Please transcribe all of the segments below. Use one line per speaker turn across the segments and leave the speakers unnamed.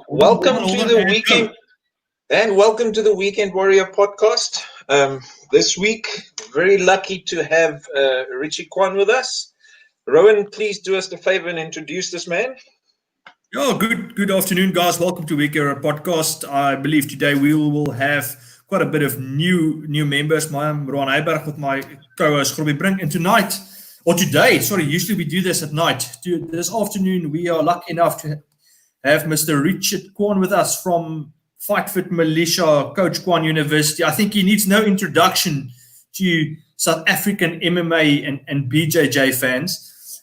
Welcome to the weekend, and welcome to the Weekend Warrior podcast. This week, very lucky to have Richie Quan with us. Rowan, please do us the favor and introduce this man.
Yeah, good afternoon, guys. Welcome to Weekend Warrior podcast. I believe today we will have quite a bit of new members. I'm Rowan Heiberg with my co-host Grobby Brink, and tonight, or today, sorry, usually we do this at night. This afternoon, we are lucky enough to have Mr. Richie Quan with us from Fight Fit Militia, Coach Quan University. I think he needs no introduction to South African MMA and BJJ fans.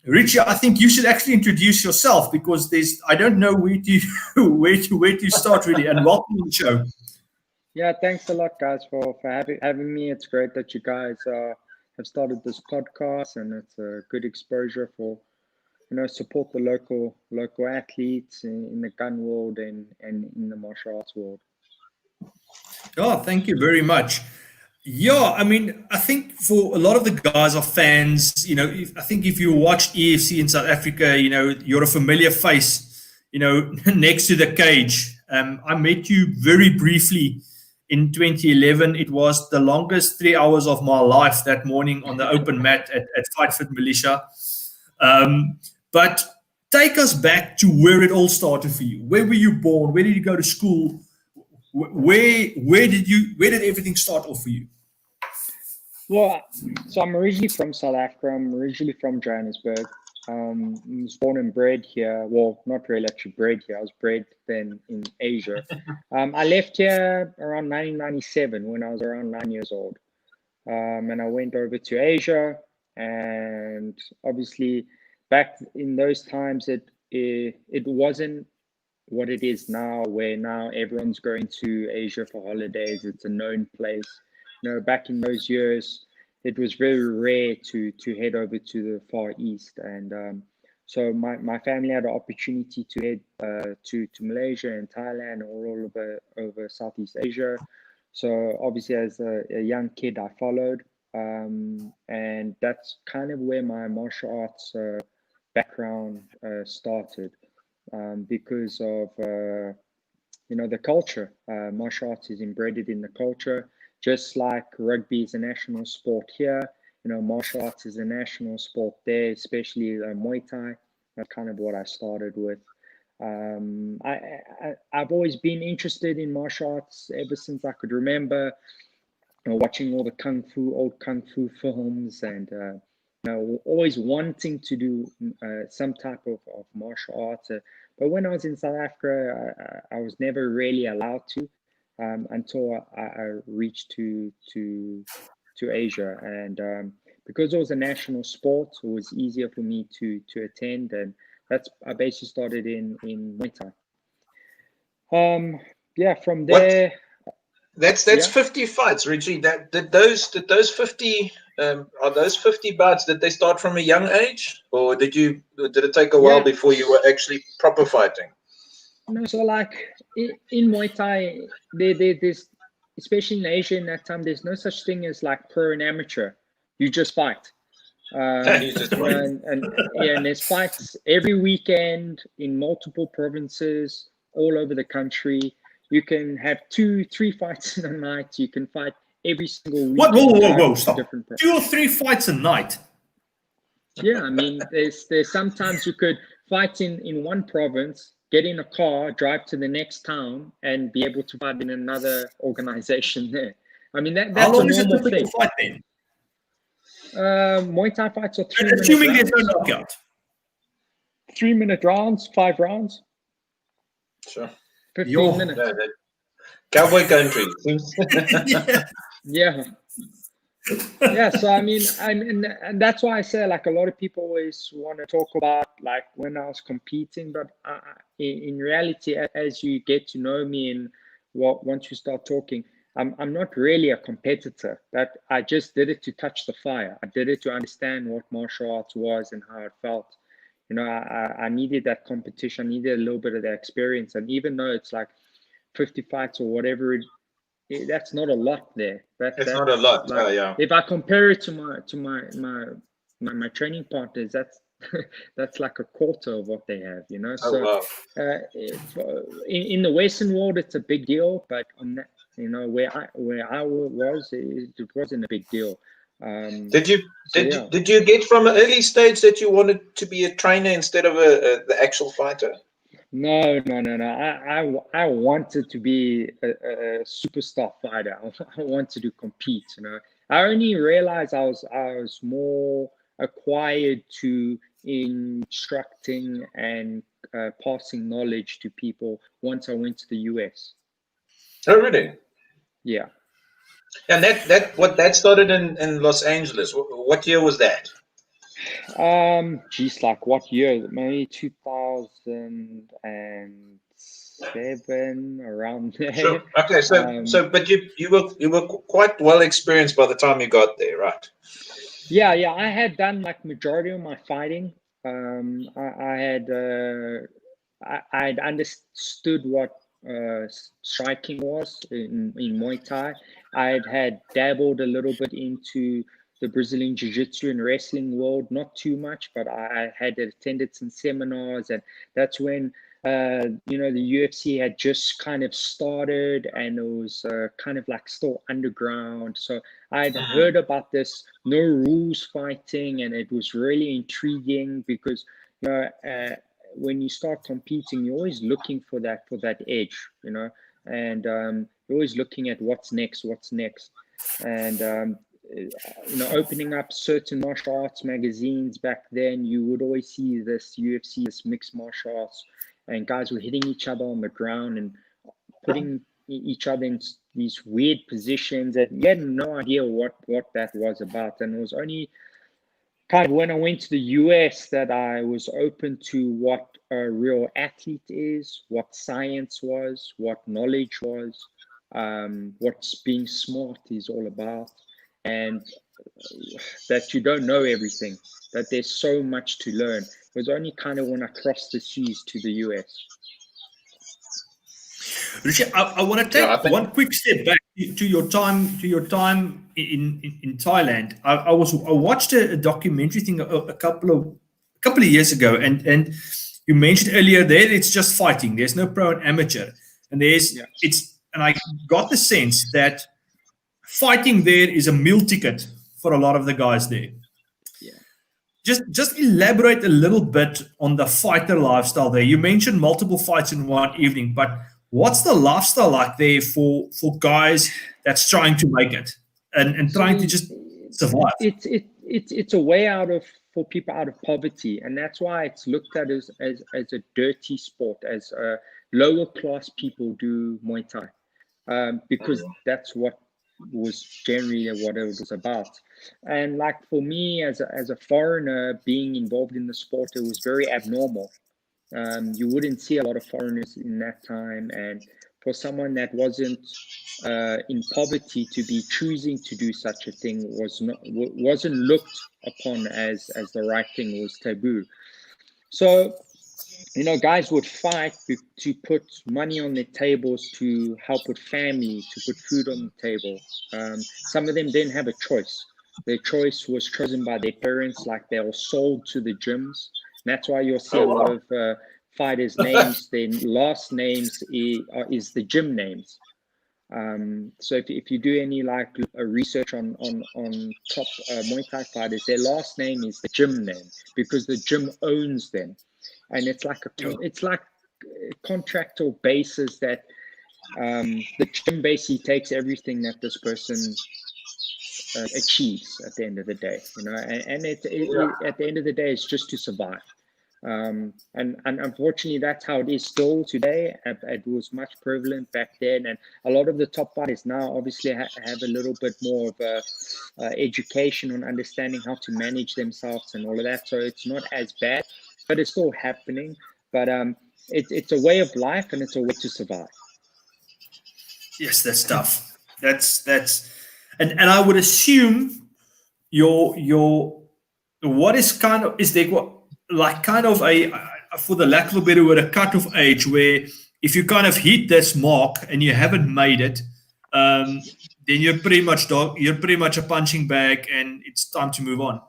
Richie, I think you should actually introduce yourself because I don't know where to start really. And welcome to the show.
Yeah, thanks a lot, guys, for having me. It's great that you guys have started this podcast, and it's a good exposure for support the local athletes in the gun world and in the martial arts world.
Yeah, thank you very much. Yeah, I mean, I think for a lot of the guys are fans. I think if you watch EFC in South Africa, you're a familiar face, next to the cage. I met you very briefly in 2011. It was the longest 3 hours of my life that morning on the open mat at Fight Fit Militia. But take us back to where it all started for you. Where were you born? Where did you go to school? Where did everything start off for you?
Well, so I'm originally from South Africa. I'm originally from Johannesburg. I was born and bred here. Well, not really actually bred here. I was bred then in Asia. I left here around 1997 when I was around 9 years old. And I went over to Asia, and obviously back in those times, it wasn't what it is now, where now everyone's going to Asia for holidays. It's a known place. Back in those years, it was very rare to head over to the Far East. And so my family had the opportunity to head to Malaysia and Thailand, all over Southeast Asia. So obviously as a young kid, I followed. And that's kind of where my martial arts background started, because of the culture. Martial arts is embedded in the culture, just like rugby is a national sport here. Martial arts is a national sport there, especially Muay Thai. That's kind of what I started with. I've always been interested in martial arts ever since I could remember. Watching all the old kung fu films, and always wanting to do some type of martial arts. But when I was in South Africa, I was never really allowed to until I reached to Asia. And because it was a national sport, it was easier for me to attend. And I basically started in Muay Thai. From there.
That's 50 fights, Richie. Did those 50 are those 50 bouts? Did they start from a young age, or did it take a while before you were actually proper fighting?
No, so like in Muay Thai, there's, especially in Asia in that time, there's no such thing as like pro and amateur. You just fight. And there's fights every weekend in multiple provinces all over the country. You can have 2-3 fights in a night. You can fight every single week.
What? Whoa! Stop. 2 or 3 fights a night.
Yeah, I mean, there's sometimes you could fight in one province, get in a car, drive to the next town, and be able to fight in another organization there. I mean, that's
how long
a normal
is it
thing.
Fight then?
Muay Thai fights are 3 minutes.
Assuming there's no knockout.
3-minute rounds, 5 rounds.
Sure.
15 minutes.
Cowboy country.
Yeah. So I mean, and that's why I say, like, a lot of people always want to talk about like when I was competing, but in reality, as you get to know me and once you start talking, I'm not really a competitor. That I just did it to touch the fire. I did it to understand what martial arts was and how it felt. I needed that competition. I needed a little bit of that experience. And even though it's like 50 fights or whatever, that's not a lot there.
It's not a lot.
Like, if I compare it to my training partners, That's like a quarter of what they have, you know.
Oh,
So
wow.
in the Western world, it's a big deal, but on that, you know, where I was, it wasn't a big deal.
Did you
so, yeah.
did you get from an early stage that you wanted to be a trainer instead of the actual fighter?
No. I wanted to be a superstar fighter. I wanted to compete. You know, I only realized I was more acquired to instructing and passing knowledge to people once I went to the US.
Oh, really?
Yeah.
And that started in Los Angeles. What year was that?
Geez, like what year? Maybe 2007, around there.
Sure. Okay. But you were quite well experienced by the time you got there, right?
Yeah. I had done like majority of my fighting. I had understood what striking was in Muay Thai. I had dabbled a little bit into the Brazilian Jiu-Jitsu and wrestling world, not too much, but I had attended some seminars, and that's when you know, the UFC had just kind of started, and it was kind of like still underground. So I'd heard about this no rules fighting, and it was really intriguing because, you know, when you start competing, you're always looking for that edge, you know, and you're always looking at what's next, and you know, opening up certain martial arts magazines back then, you would always see this UFC, this mixed martial arts, and guys were hitting each other on the ground and putting each other in these weird positions, and you had no idea what that was about. And it was only kind of when I went to the US that I was open to what a real athlete is, what science was, what knowledge was, what's being smart is all about, and that you don't know everything, that there's so much to learn. It was only kind of when I crossed the seas to the US.
Richie, I want to take one quick step back to your time in Thailand. I watched a documentary thing a couple of years ago, and you mentioned earlier there it's just fighting. There's no pro and amateur, and and I got the sense that fighting there is a meal ticket for a lot of the guys there.
Yeah.
Just elaborate a little bit on the fighter lifestyle there. You mentioned multiple fights in one evening, but what's the lifestyle like there for guys that's trying to make it and trying to just survive?
It's a way for people out of poverty, and that's why it's looked at as a dirty sport, as lower class people do Muay Thai, because that's what was generally what it was about. And like for me as a foreigner being involved in the sport, it was very abnormal. You wouldn't see a lot of foreigners in that time, and for someone that wasn't in poverty to be choosing to do such a thing wasn't looked upon as the right thing, was taboo. So, you know, guys would fight to put money on their tables, to help with families, to put food on the table. Some of them didn't have a choice. Their choice was chosen by their parents, like they were sold to the gyms. And that's why you'll see a lot of fighters' names, their last names is the gym names. So if you do any like research on top Muay Thai fighters, their last name is the gym name because the gym owns them. And it's like contractual basis that the gym basically takes everything that this person achieves at the end of the day, you know, and at the end of the day, it's just to survive. And unfortunately, that's how it is still today. It was much prevalent back then, and a lot of the top fighters now obviously have a little bit more of a education on understanding how to manage themselves and all of that. So it's not as bad, but it's still happening. But it's a way of life, and it's a way to survive.
Yes, that's tough. That's and I would assume your what is kind of is there like kind of a, for the lack of a better word, a cut-off age where if you kind of hit this mark and you haven't made it, then you're pretty much a punching bag and it's time to move on.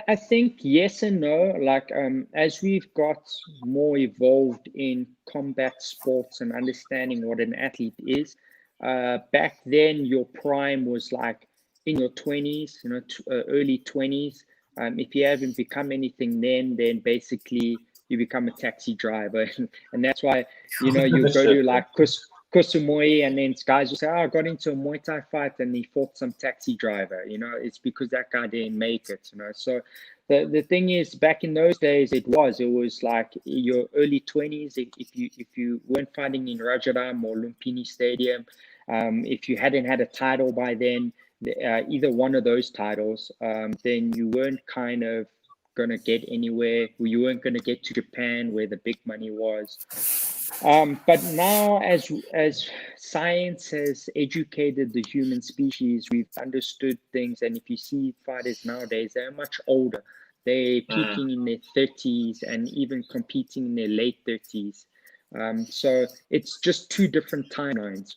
I think yes and no. Like as we've got more evolved in combat sports and understanding what an athlete is, back then your prime was like in your 20s, early 20s. If you haven't become anything then basically you become a taxi driver, and that's why you go to like Kusumoi, and then guys will say, "Oh, I got into a Muay Thai fight and he fought some taxi driver." It's because that guy didn't make it. So the thing is, back in those days, it was like your early 20s. If you weren't fighting in Rajaram or Lumpini Stadium, if you hadn't had a title by then, either one of those titles, then you weren't kind of going to get anywhere. You weren't going to get to Japan where the big money was. But now, as science has educated the human species, we've understood things. And if you see fighters nowadays, they're much older. They're peaking in their 30s and even competing in their late 30s. So it's just two different timelines.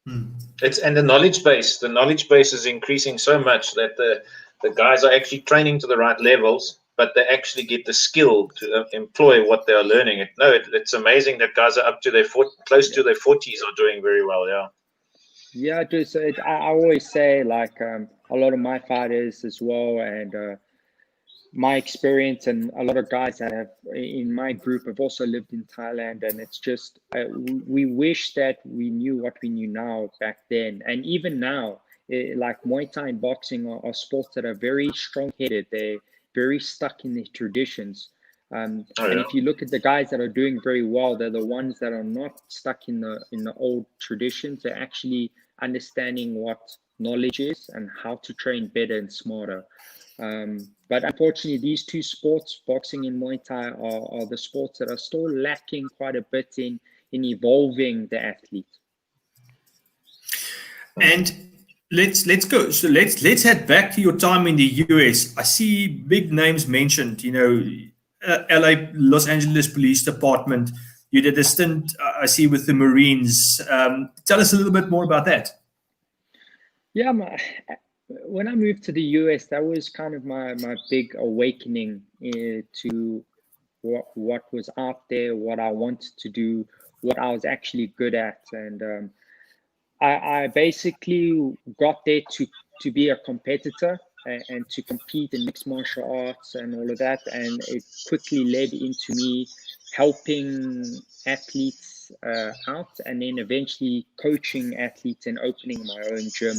And the knowledge base is increasing so much that the guys are actually training to the right levels, but they actually get the skill to employ what they are learning. It's amazing that guys are up to close to their 40s are doing very well.
Yeah, just I always say, like, a lot of my fighters as well, and my experience, and a lot of guys that have in my group have also lived in Thailand, and it's just we wish that we knew what we knew now back then, and even now, like Muay Thai and boxing are sports that are very strong-headed. They're very stuck in their traditions. And if you look at the guys that are doing very well, they're the ones that are not stuck in the old traditions. They're actually understanding what knowledge is and how to train better and smarter. But unfortunately, these two sports, boxing and Muay Thai, are the sports that are still lacking quite a bit in evolving the athlete.
And let's go. So let's head back to your time in the US. I see big names mentioned. LA, Los Angeles Police Department. You did a stint, I see, with the Marines. Tell us a little bit more about that.
Yeah, when I moved to the US, that was kind of my big awakening to what was out there, what I wanted to do, what I was actually good at. And I basically got there to be a competitor and to compete in mixed martial arts and all of that. And it quickly led into me helping athletes out, and then eventually coaching athletes and opening my own gym.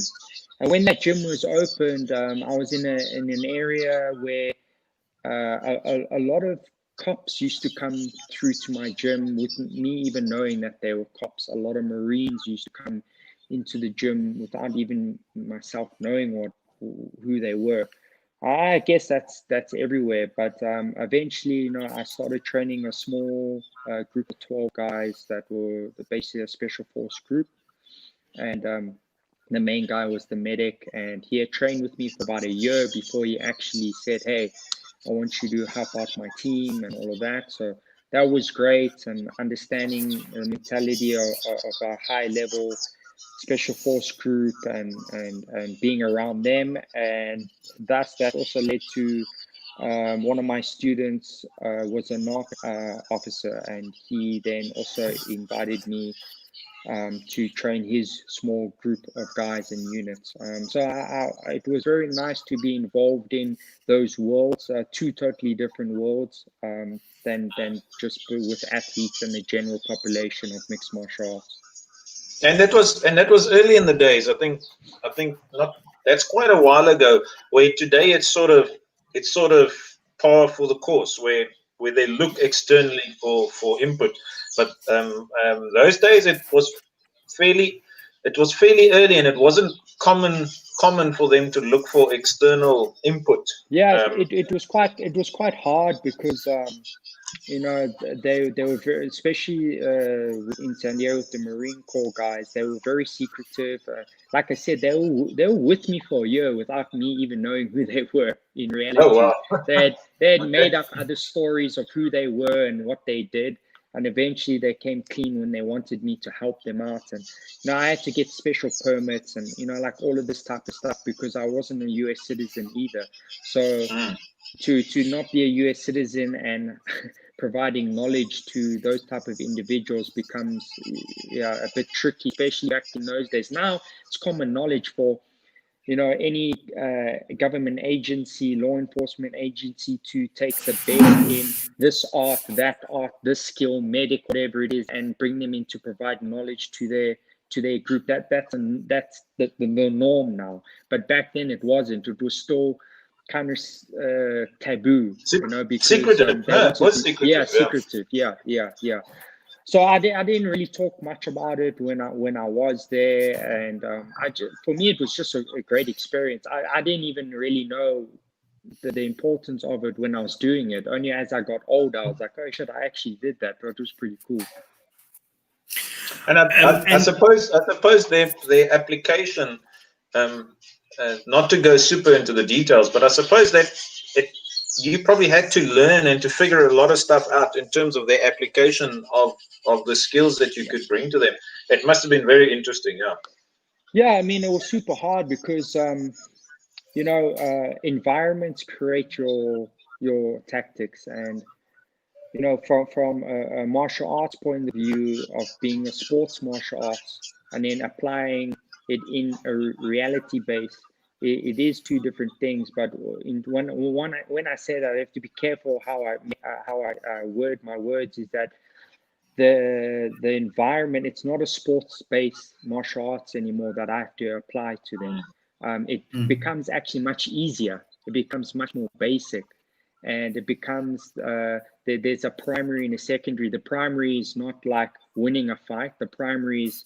And when that gym was opened, I was in an area where a lot of cops used to come through to my gym without me even knowing that they were cops. A lot of Marines used to come into the gym without even myself knowing who they were. I guess that's everywhere. But eventually, I started training a small group of 12 guys that were basically a special force group. And the main guy was the medic, and he had trained with me for about a year before he actually said, "Hey, I want you to help out my team," and all of that. So that was great, and understanding the mentality of a high level special force group and being around them. And thus that also led to one of my students was a NARC officer, and he then also invited me to train his small group of guys and units. So it was very nice to be involved in those worlds, two totally different worlds than just with athletes and the general population of mixed martial arts.
And that was early in the days. I think not. That's quite a while ago. Where today it's sort of par for the course, where they look externally for input. But those days it was fairly early, and it wasn't common for them to look for external input.
Yeah, it was quite hard because they were very, especially in San Diego with the Marine Corps guys, they were very secretive. Like I said, they were with me for a year without me even knowing who they were. In reality,
oh, wow.
they had made up other stories of who they were and what they did. And eventually they came clean when they wanted me to help them out. And I had to get special permits and, like all of this type of stuff because I wasn't a US citizen either. So to not be a US citizen and providing knowledge to those type of individuals becomes a bit tricky, especially back in those days. Now it's common knowledge for any government agency, law enforcement agency to take the best in this art, that art, this skill, medic, whatever it is, and bring them in to provide knowledge to their group. That's the norm now. But back then it wasn't. It was still kind of taboo, because
secretive. It was secretive.
Yeah, secretive. Yeah. So I didn't really talk much about it when I was there, and for me it was just a great experience. I didn't even really know the importance of it when I was doing it. Only as I got older, I was like, oh shit, I actually did that. It was pretty cool.
And I suppose their application, not to go super into the details, but I suppose that you probably had to learn and to figure a lot of stuff out in terms of their application of the skills that you could bring to them. It must have been very interesting, yeah.
Yeah, I mean, it was super hard because, environments create your tactics. And, from a martial arts point of view of being a sports martial arts and then applying it in a reality base, it is two different things. But when I say that, I have to be careful how I word my words. Is that the environment? It's not a sports-based martial arts anymore that I have to apply to them. It becomes actually much easier. It becomes much more basic, and it becomes there's a primary and a secondary. The primary is not like winning a fight. The primary is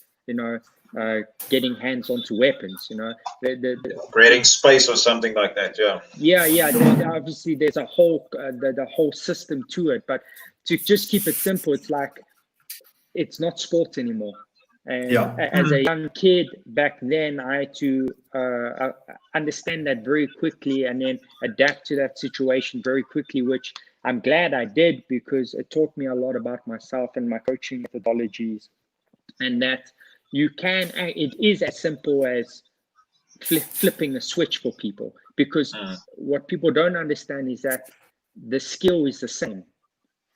getting hands onto weapons,
creating space or something like that.
Yeah. Obviously, there's a whole the whole system to it, but to just keep it simple, it's like it's not sports anymore. And as a young kid back then, I had to understand that very quickly and then adapt to that situation very quickly, which I'm glad I did because it taught me a lot about myself and my coaching methodologies, and that it is as simple as flipping a switch for people, because what people don't understand is that the skill is the same.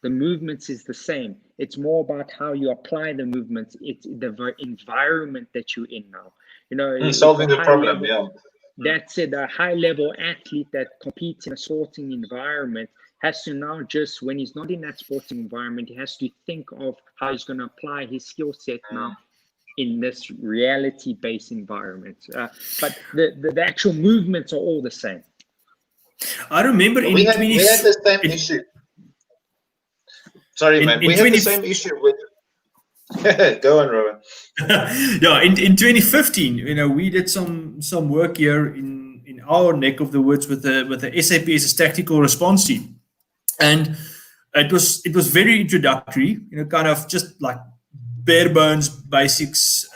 The movements is the same. It's more about how you apply the movements. It's the environment that you're in now.
Solving the problem,
That's it. A high-level athlete that competes in a sporting environment has to now just, when he's not in that sporting environment, he has to think of how he's going to apply his skill set now in this reality-based environment. But the actual movements are all the same.
I remember
we had the same issue. Sorry, man. We had the same issue with. Go on, Rowan.
In 2015, we did some work here in our neck of the woods with the SAP's tactical response team, and it was very introductory. Kind of just like bare bones basics.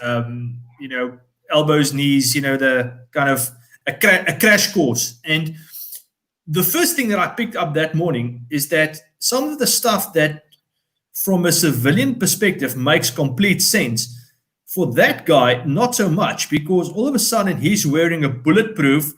Elbows, knees. The kind of a crash course. And the first thing that I picked up that morning is that some of the stuff that, from a civilian perspective, makes complete sense, for that guy, not so much, because all of a sudden he's wearing a bulletproof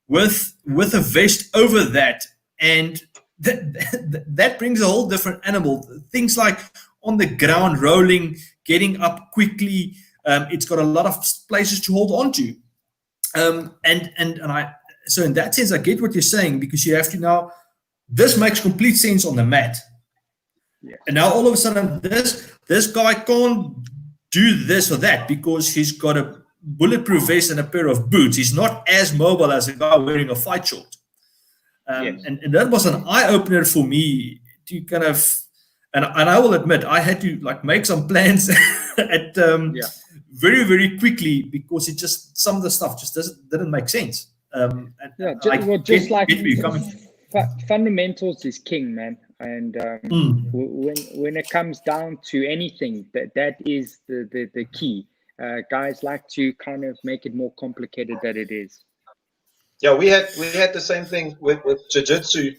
with a vest over that, and that brings a whole different animal. Things like on the ground, rolling, getting up quickly. It's got a lot of places to hold on to, so in that sense, I get what you're saying, because you have to now. This makes complete sense on the mat.
Yes.
And now all of a sudden, this guy can't do this or that because he's got a bulletproof vest and a pair of boots. He's not as mobile as a guy wearing a fight short.
Yes.
And that was an eye-opener for me to kind of, and I will admit, I had to make some plans at very, very quickly, because it just, some of the stuff just didn't make sense.
Fundamentals is king, man. And when it comes down to anything, that is the key. Guys like to kind of make it more complicated than it is.
Yeah, we had the same thing with jiu-jitsu.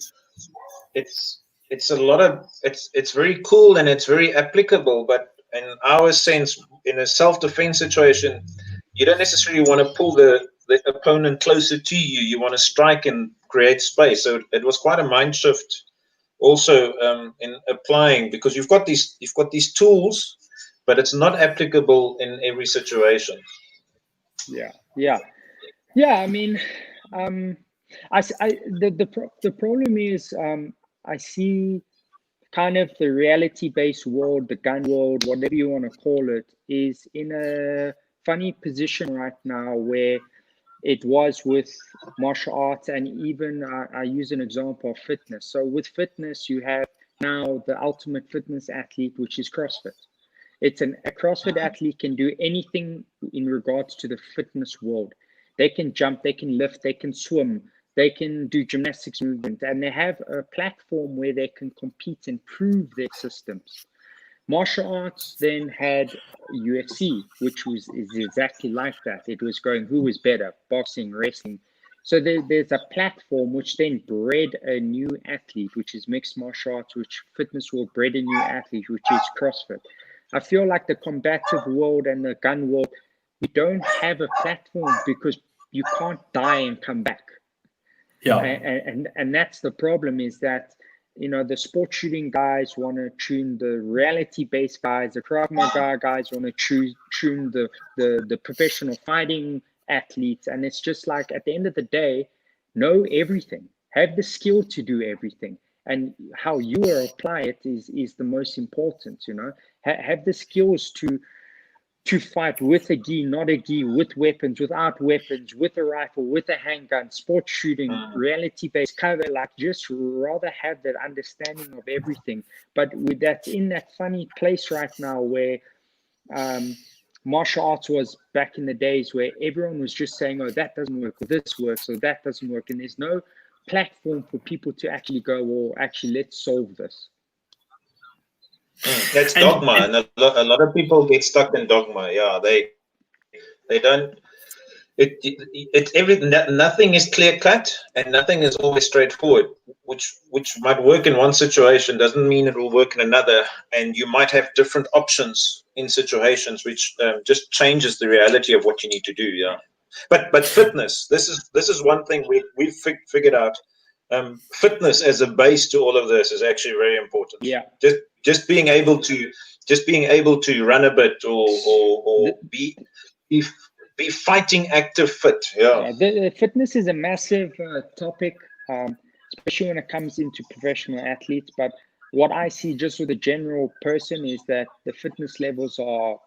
It's it's a lot of it's very cool and it's very applicable, but in our sense, in a self-defense situation, you don't necessarily want to pull the opponent closer to you. You want to strike and create space. So it was quite a mind shift also in applying, because you've got these tools, but it's not applicable in every situation.
Yeah. I mean, the problem is, I see kind of the reality-based world, the gun world, whatever you want to call it, is in a funny position right now where it was with martial arts, and even I use an example of fitness. So with fitness, you have now the ultimate fitness athlete, which is CrossFit. A CrossFit athlete can do anything in regards to the fitness world. They can jump, they can lift, they can swim, they can do gymnastics movement, and they have a platform where they can compete and prove their systems. Martial arts then had UFC, which is exactly like that. It was going, who was better, boxing, wrestling. So there's a platform which then bred a new athlete, which is mixed martial arts, which fitness world bred a new athlete, which is CrossFit. I feel like the combative world and the gun world, we don't have a platform because you can't die and come back.
Yeah.
And that's the problem, is that, you know, the sports shooting guys want to tune the reality-based guys, the Krav Maga guys want to tune the professional fighting athletes. And it's just like, at the end of the day, know everything, have the skill to do everything. And how you will apply it is the most important, you know. Have the skills to fight with a gi, not a gi, with weapons, without weapons, with a rifle, with a handgun, sports shooting, reality-based cover. Like, just rather have that understanding of everything. But that's in that funny place right now where martial arts was back in the days where everyone was just saying, oh, that doesn't work, or this works, or that doesn't work. And there's no platform for people to actually go, well, actually, let's solve this.
That's dogma, and a lot of people get stuck in dogma. Yeah, they don't. It's everything. Nothing is clear cut, and nothing is always straightforward. Which might work in one situation doesn't mean it will work in another, and you might have different options in situations, which just changes the reality of what you need to do. Yeah, but fitness. This is one thing we've figured out. Fitness as a base to all of this is actually very important.
Yeah.
Just being able to run a bit or be fighting active fit. Yeah.
The fitness is a massive topic, especially when it comes into professional athletes. But what I see just with a general person is that the fitness levels are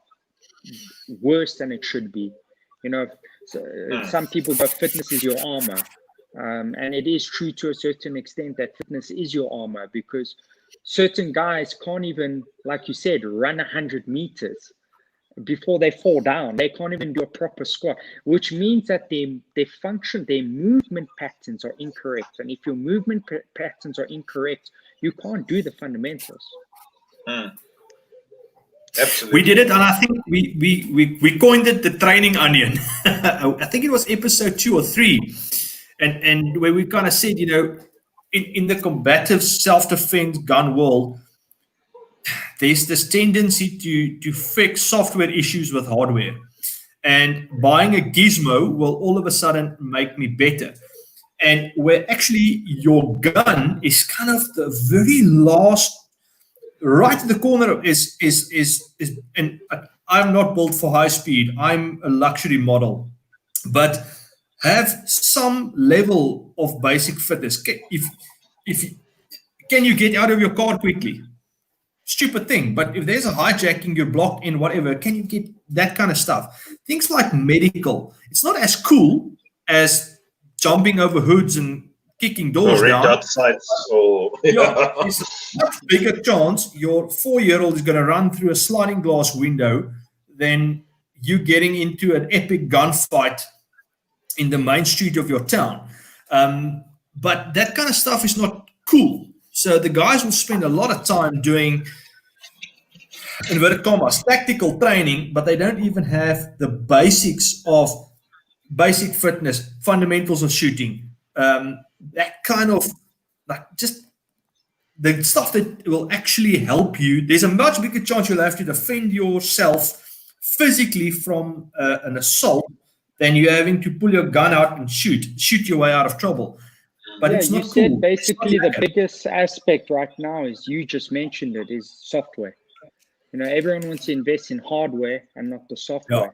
worse than it should be. You know, some people go, fitness is your armor. And it is true to a certain extent that fitness is your armor, because certain guys can't even, like you said, run 100 meters before they fall down. They can't even do a proper squat, which means that their function, their movement patterns are incorrect. And if your movement patterns are incorrect, you can't do the fundamentals.
Absolutely.
We did it, and I think we coined it the training onion. I think it was episode 2 or 3. And where we kind of said, you know, in the combative self-defense gun world, there's this tendency to fix software issues with hardware. And buying a gizmo will all of a sudden make me better. And where actually your gun is kind of the very last, right in the corner is and I'm not built for high speed. I'm a luxury model. But have some level of basic fitness. Can you get out of your car quickly? Stupid thing. But if there's a hijacking, you're blocked in, whatever, can you get that kind of stuff? Things like medical. It's not as cool as jumping over hoods and kicking doors down. It's a much bigger chance your 4-year-old is going to run through a sliding glass window than you getting into an epic gunfight in the main street of your town. But that kind of stuff is not cool. So the guys will spend a lot of time doing, inverted commas, tactical training, but they don't even have the basics of basic fitness, fundamentals of shooting. That kind of, like, just the stuff that will actually help you, there's a much bigger chance you'll have to defend yourself physically from an assault than you having to pull your gun out and shoot your way out of trouble. But it's not
you said
cool.
basically the biggest aspect right now is, you just mentioned it, is software. Everyone wants to invest in hardware and not the software.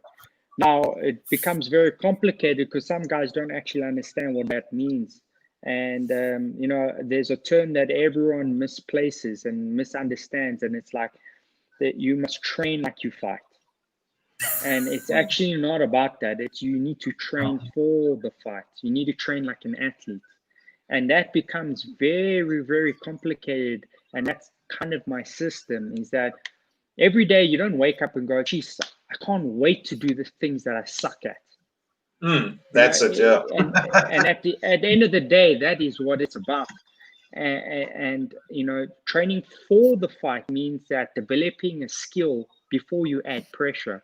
Now it becomes very complicated because some guys don't actually understand what that means. And, there's a term that everyone misplaces and misunderstands. And it's like that you must train like you fight. And it's actually not about that. It's, you need to train for the fight. You need to train like an athlete. And that becomes very, very complicated. And that's kind of my system, is that every day you don't wake up and go, geez, I can't wait to do the things that I suck at.
That's it, yeah.
And at the end of the day, that is what it's about. And training for the fight means that developing a skill before you add pressure.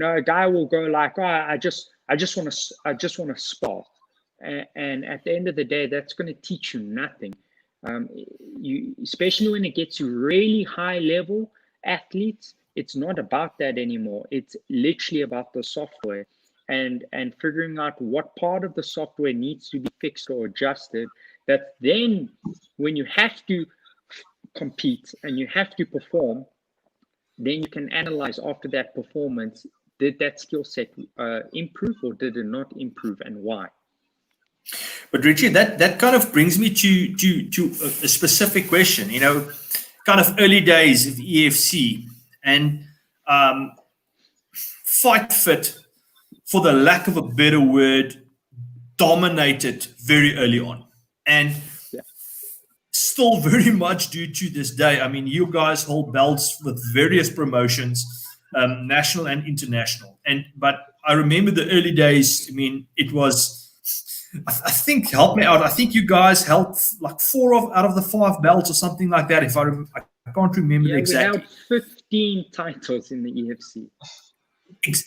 A guy will go like, I just want to spar. And at the end of the day, that's going to teach you nothing. Especially when it gets to really high level athletes, it's not about that anymore. It's literally about the software and figuring out what part of the software needs to be fixed or adjusted. That then when you have to compete and you have to perform, then you can analyze after that performance, did that skill set improve or did it not improve, and why?
But Richie, that kind of brings me to a specific question, kind of early days of EFC and Fight Fit, for the lack of a better word, dominated very early on. And still very much due to this day. I mean, you guys hold belts with various promotions, national and international. But I remember the early days. I mean, it was, I think, help me out, I think you guys held like 4 out of the 5 belts or something like that. If I can't remember exactly.
We held 15 titles in the EFC.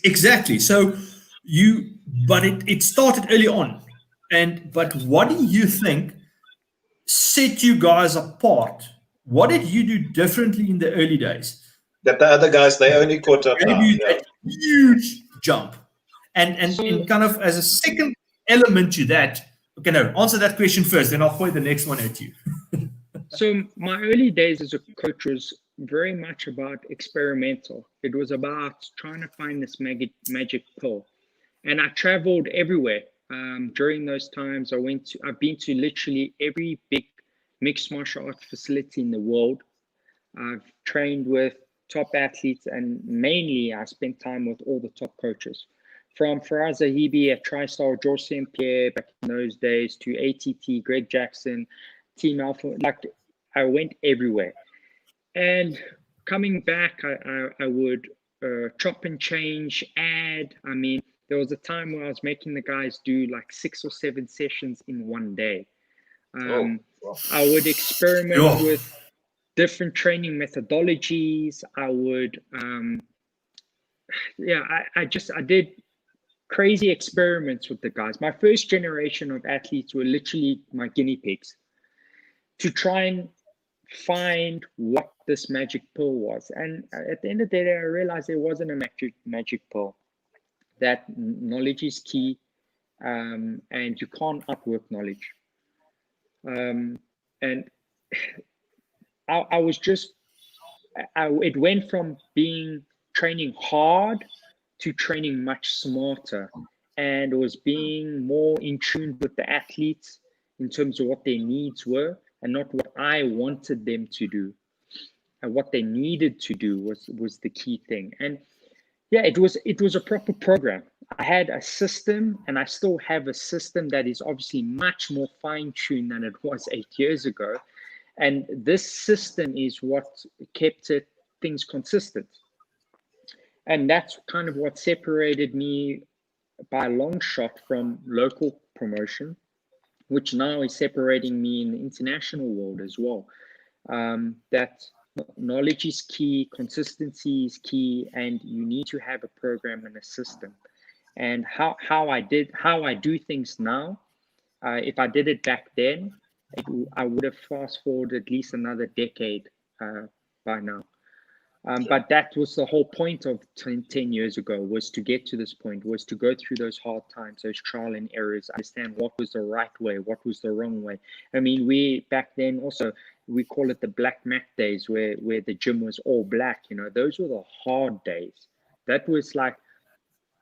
Exactly. So but it started early on. But what do you think set you guys apart? What did you do differently in the early days?
That the other guys, they only caught up now.
That huge jump. And kind of as a second element to that, okay, no, answer that question first, then I'll throw the next one at you.
So my early days as a coach was very much about experimental. It was about trying to find this magic pill. And I traveled everywhere. During those times, I've been to literally every big mixed martial arts facility in the world. I've trained with top athletes, and mainly I spent time with all the top coaches. From Faraz Zahibi at TriStar, George St. Pierre back in those days, to ATT, Greg Jackson, Team Alpha. Like, I went everywhere. And coming back, I would chop and change, add. I mean, there was a time where I was making the guys do like 6 or 7 sessions in one day. I would experiment with different training methodologies. I would, I did crazy experiments with the guys. My first generation of athletes were literally my guinea pigs to try and find what this magic pill was. And at the end of the day, I realized there wasn't a magic pill. That knowledge is key, and you can't outwork knowledge. And I was just, it went from training hard to training much smarter, and it was being more in tune with the athletes in terms of what their needs were and not what I wanted them to do. And what they needed to do was the key thing. And yeah, it was a proper program. I had a system, and I still have a system that is obviously much more fine-tuned than it was 8 years ago. And this system is what kept things consistent. And that's kind of what separated me by a long shot from local promotion, which now is separating me in the international world as well. That knowledge is key, consistency is key, and you need to have a program and a system. And how I do things now, if I did it back then, I would have fast forwarded at least another decade by now. But that was the whole point of 10 years ago, was to get to this point, was to go through those hard times, those trial and errors, understand what was the right way, what was the wrong way. I mean, we back then also, we call it the Black Mac days, where the gym was all black. Those were the hard days. That was like,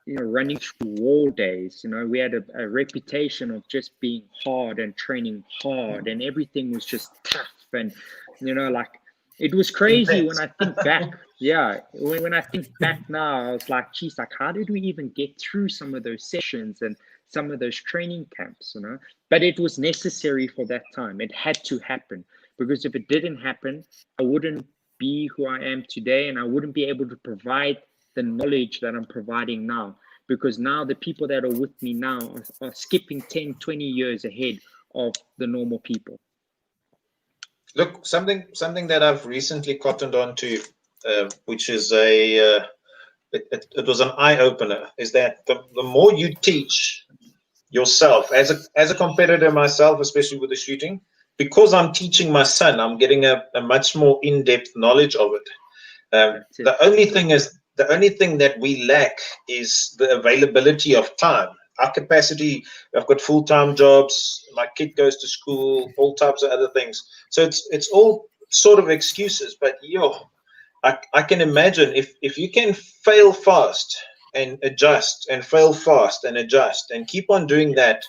running through wall days. We had a reputation of just being hard and training hard, and everything was just tough. And, like, it was crazy when I think back. Yeah, when I think back now, I was like, geez, like, how did we even get through some of those sessions and some of those training camps, But it was necessary for that time. It had to happen, because if it didn't happen, I wouldn't be who I am today, and I wouldn't be able to provide the knowledge that I'm providing now, because now the people that are with me now are skipping 10, 20 years ahead of the normal people.
Look, something that I've recently cottoned on to, which is it was an eye-opener, is that the more you teach yourself, as a competitor myself, especially with the shooting, because I'm teaching my son, I'm getting a much more in-depth knowledge of it. The only thing that we lack is the availability of time. Our capacity, I've got full-time jobs, my kid goes to school, all types of other things. So it's all sort of excuses, but I can imagine if you can fail fast and adjust, and fail fast and adjust, and keep on doing that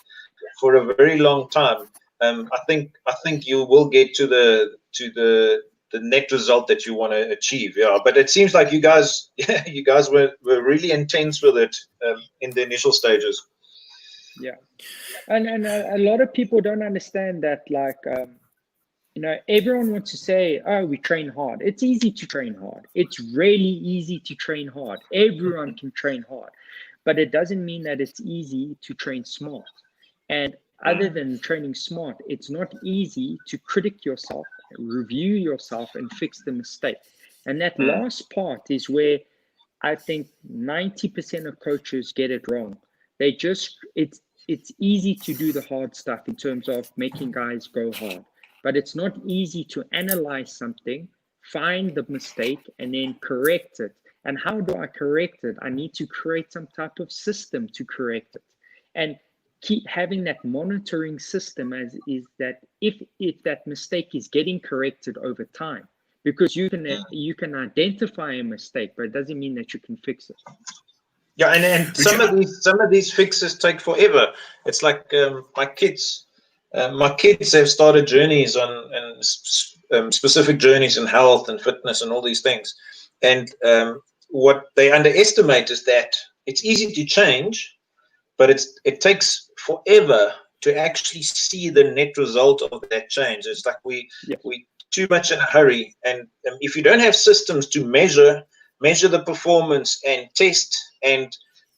for a very long time, I think you will get to the net result that you want to achieve. Yeah, but it seems like you guys were really intense with it in the initial stages.
Yeah, and a lot of people don't understand that. Like, everyone wants to say, "Oh, we train hard." It's easy to train hard. It's really easy to train hard. Everyone can train hard, but it doesn't mean that it's easy to train smart. And other than training smart, it's not easy to critique yourself, review yourself, and fix the mistake. And that last part is where I think 90% of coaches get it wrong. It's easy to do the hard stuff in terms of making guys go hard, but it's not easy to analyze something, find the mistake, and then correct it. And how do I correct it? I need to create some type of system to correct it, and keep having that monitoring system as is that if that mistake is getting corrected over time, because you can identify a mistake, but it doesn't mean that you can fix it.
Yeah, and some of these fixes take forever. It's like my kids have started journeys on specific journeys in health and fitness and all these things. And what they underestimate is that it's easy to change, but it takes forever to actually see the net result of that change. It's like we too much in a hurry, and if you don't have systems to measure the performance and test and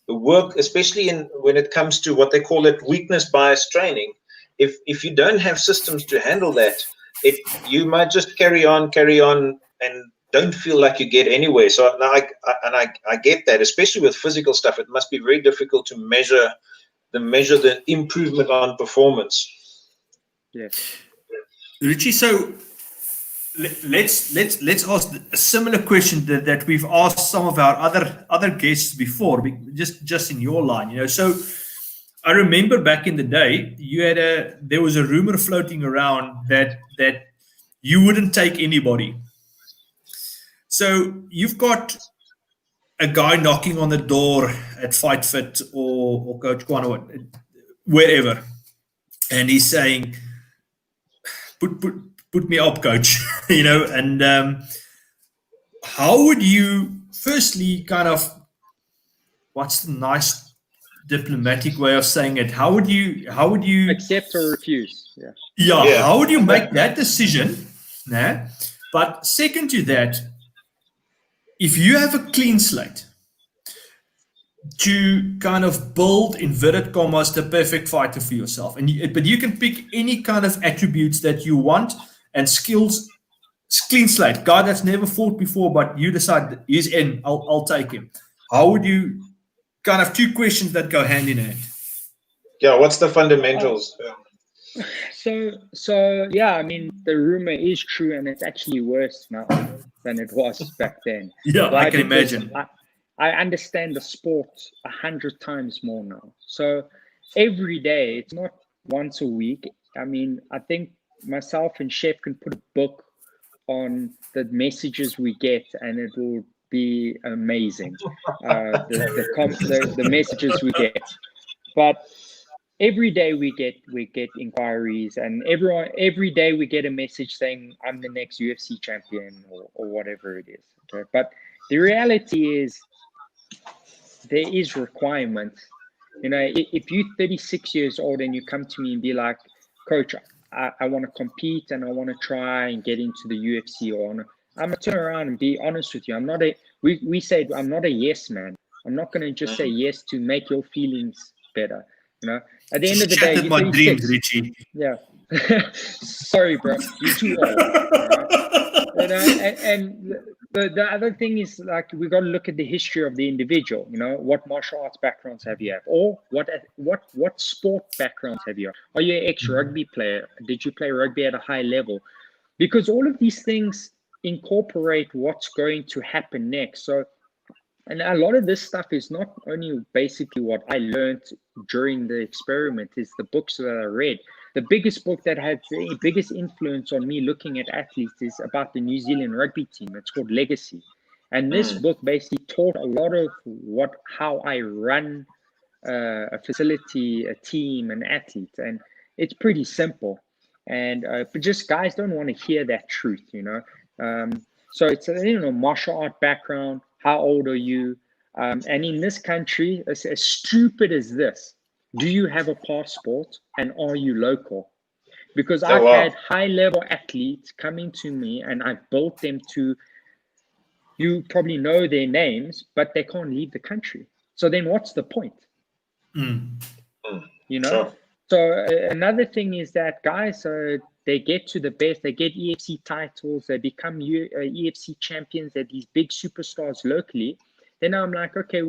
the work, especially when it comes to what they call it weakness bias training, if you don't have systems to handle that, you might just carry on and don't feel like you get anywhere. So I get that, especially with physical stuff. It must be very difficult to measure the improvement on performance.
Yes,
Richie, so let's ask a similar question that we've asked some of our other guests before, just in your line. So I remember back in the day, there was a rumor floating around that you wouldn't take anybody. So you've got a guy knocking on the door at Fight Fit or Coach Quan or wherever, and he's saying, put me up, coach, and how would you firstly what's the nice diplomatic way of saying it? How would you
accept or refuse?
Yeah. How would you make that decision? Nah? But second to that, if you have a clean slate to kind of build, inverted commas, the perfect fighter for yourself, but you can pick any kind of attributes that you want and skills, clean slate, guy that's never fought before, but you decide that he's in, I'll take him. How would you, kind of two questions that go hand in hand?
Yeah, what's the fundamentals?
So yeah, I mean, the rumor is true, and it's actually worse now than it was back then.
Yeah,
Why?
I can
Because
imagine.
I understand the sport 100 times more now. So every day, it's not once a week. I mean, I think myself and Chef can put a book on the messages we get, and it will be amazing. The messages we get, but every day we get inquiries, and every day we get a message saying I'm the next UFC champion, or whatever it is. Okay, but the reality is there is requirements. You know, if you're 36 years old and you come to me and be like, Coach, I want to compete and I want to try and get into the UFC, or I'm gonna turn around and be honest with you. I'm not a we said I'm not a yes man. I'm not gonna just say yes to make your feelings better. You know, at the end of the day,
Shattered
you're
my
36.
dreams, Richie.
Yeah. Sorry, bro. You're too old. Right? You know, and the other thing is, like, we got to look at the history of the individual. You know, what martial arts backgrounds have you have, or what sport backgrounds have you have? Are you an ex-rugby player? Did you play rugby at a high level? Because all of these things incorporate what's going to happen next. So, and a lot of this stuff is not only basically what I learned during the experiment, is the books that I read. The biggest book that had the biggest influence on me looking at athletes is about the New Zealand rugby team. It's called Legacy. And this book basically taught a lot of how I run a facility, a team, an athlete. And it's pretty simple. And but just guys don't want to hear that truth, you know. So it's a martial art background. How old are you? And in this country, as stupid as this, do you have a passport and are you local? Because I've had high-level athletes coming to me and I've built them to, you probably know their names, but they can't leave the country. So then what's the point? You know? Sure. So another thing is that guys, they get to the best, they get EFC titles, they become EFC champions, they're these big superstars locally. Then I'm like, okay,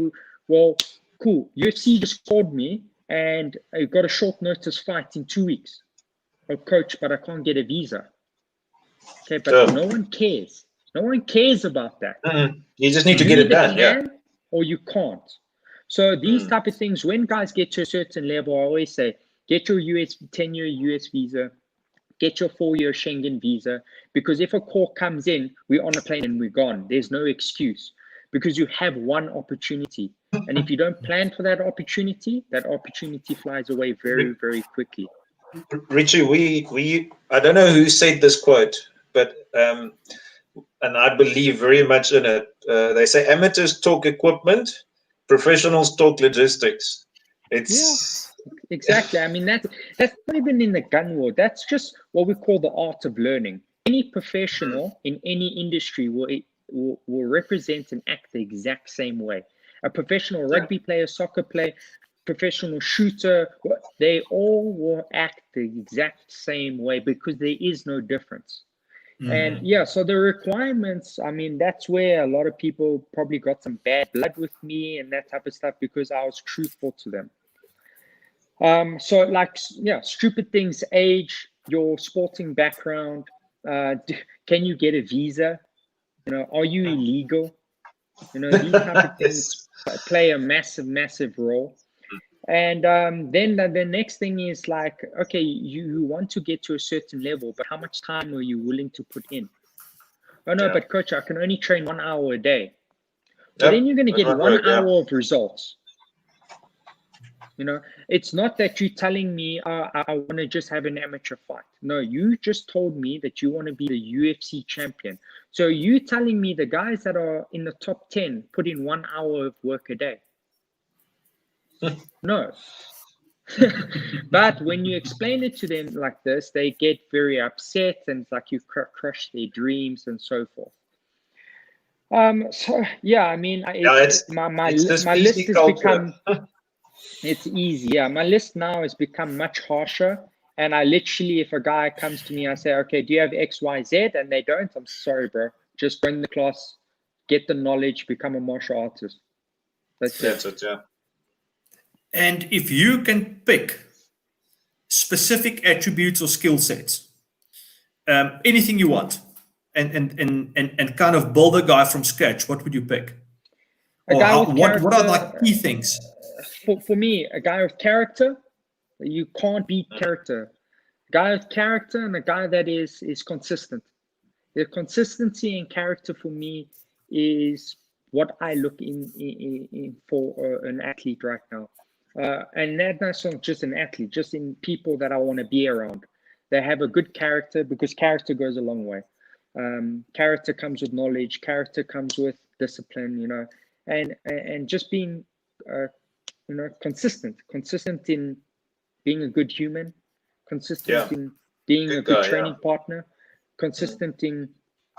well, cool. UFC just called me and I got a short notice fight in 2 weeks. Oh, coach, but I can't get a visa. Okay, but no one cares. No one cares about that.
You just need to get it done, yeah.
Or you can't. So these type of things, when guys get to a certain level, I always say, get your 10-year US visa, get your 4-year Schengen visa, because if a call comes in, we're on a plane and we're gone. There's no excuse, because you have one opportunity. And if you don't plan for that opportunity flies away very, very quickly.
Richie, I don't know who said this quote, but and I believe very much in it. They say amateurs talk equipment, professionals talk logistics.
Exactly. I mean, that's not even in the gun world. That's just what we call the art of learning. Any professional in any industry will represent and act the exact same way. A professional rugby player, soccer player, professional shooter, they all will act the exact same way, because there is no difference. And so the requirements, I mean, that's where a lot of people probably got some bad blood with me and that type of stuff, because I was truthful to them. So like, stupid things: age, your sporting background, can you get a visa? You know, are you illegal? You know, these type of things play a massive role. And then the next thing is like, okay, you want to get to a certain level, but how much time are you willing to put in? Oh no, but coach, I can only train 1 hour a day. So then you're going to get 1 hour of results. You know, it's not that you're telling me, I want to just have an amateur fight. No, you just told me that you want to be the UFC champion. So you telling me the guys that are in the top 10 put in 1 hour of work a day? No. But when you explain it to them like this, they get very upset, and it's like you crush their dreams and so forth. So yeah, I mean, my list has become. It's easy. Yeah, my list now has become much harsher. And I literally, if a guy comes to me, I say, okay, do you have X, Y, Z? And they don't. I'm sorry, bro. Just join the class, get the knowledge, become a martial artist. That's it.
Yeah.
And if you can pick specific attributes or skill sets, anything you want, and kind of build a guy from scratch, what would you pick? What are like key things?
For me, a guy with character, you can't beat character. A guy with character and a guy that is consistent. The consistency and character for me is what I look in for an athlete right now. And that's not just an athlete, just in people that I want to be around. They have a good character, because character goes a long way. Character comes with knowledge. Character comes with discipline, and just being, consistent in being a good human, consistent in being a good training partner, consistent in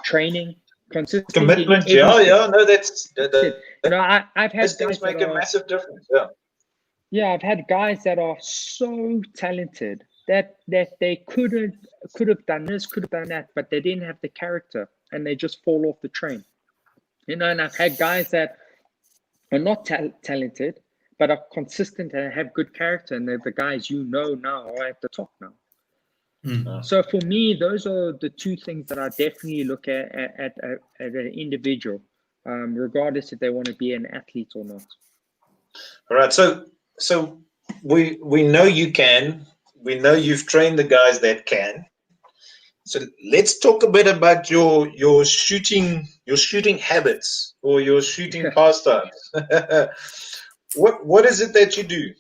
training, consistent
commitment.
In
No,
I've had
things make a massive difference.
I've had guys that are so talented that they could have done this, could have done that, but they didn't have the character, and they just fall off the train. And I've had guys that are not talented, but are consistent and have good character, and they're the guys now are at the top now. So for me, those are the two things that I definitely look at an individual, regardless if they want to be an athlete or not.
All right. So we know you can. We know you've trained the guys that can. So let's talk a bit about your shooting habits or your shooting pastimes. What is it that you do?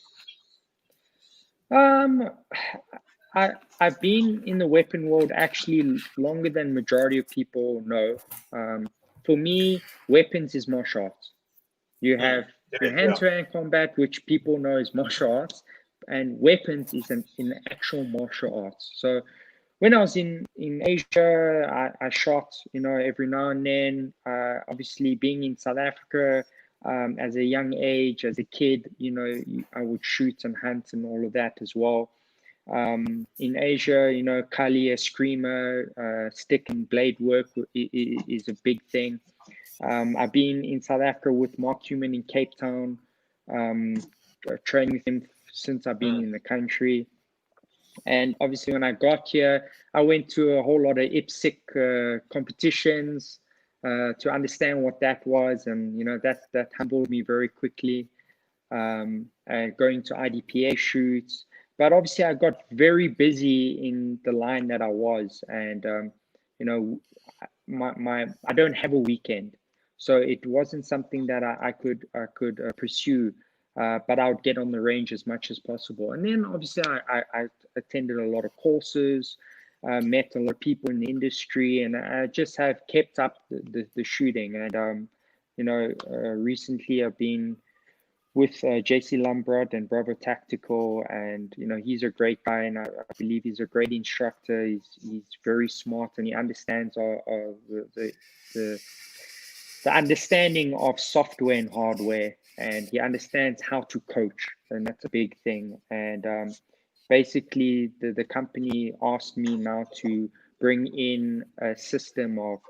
I've been in the weapon world actually longer than majority of people know. For me, weapons is martial arts. You have your hand-to-hand combat, which people know is martial arts, and weapons is an actual martial arts. So when I was in Asia, I shot, every now and then. Obviously, being in South Africa as a young age, as a kid, I would shoot and hunt and all of that as well. In Asia, Kali, screamer, stick and blade work is a big thing. I've been in South Africa with Mark Human in Cape Town, training with him since I've been in the country. And obviously when I got here, I went to a whole lot of IPSC competitions to understand what that was. And, that humbled me very quickly, going to IDPA shoots. But obviously I got very busy in the line that I was. And, I don't have a weekend. So it wasn't something that I could pursue, but I would get on the range as much as possible. And then obviously I attended a lot of courses, met a lot of people in the industry, and I just have kept up the shooting. And, recently I've been with JC Lumbrod and Bravo Tactical, and, he's a great guy, and I believe he's a great instructor. He's very smart, and he understands the understanding of software and hardware, and he understands how to coach, and that's a big thing. And basically, the company asked me now to bring in a system of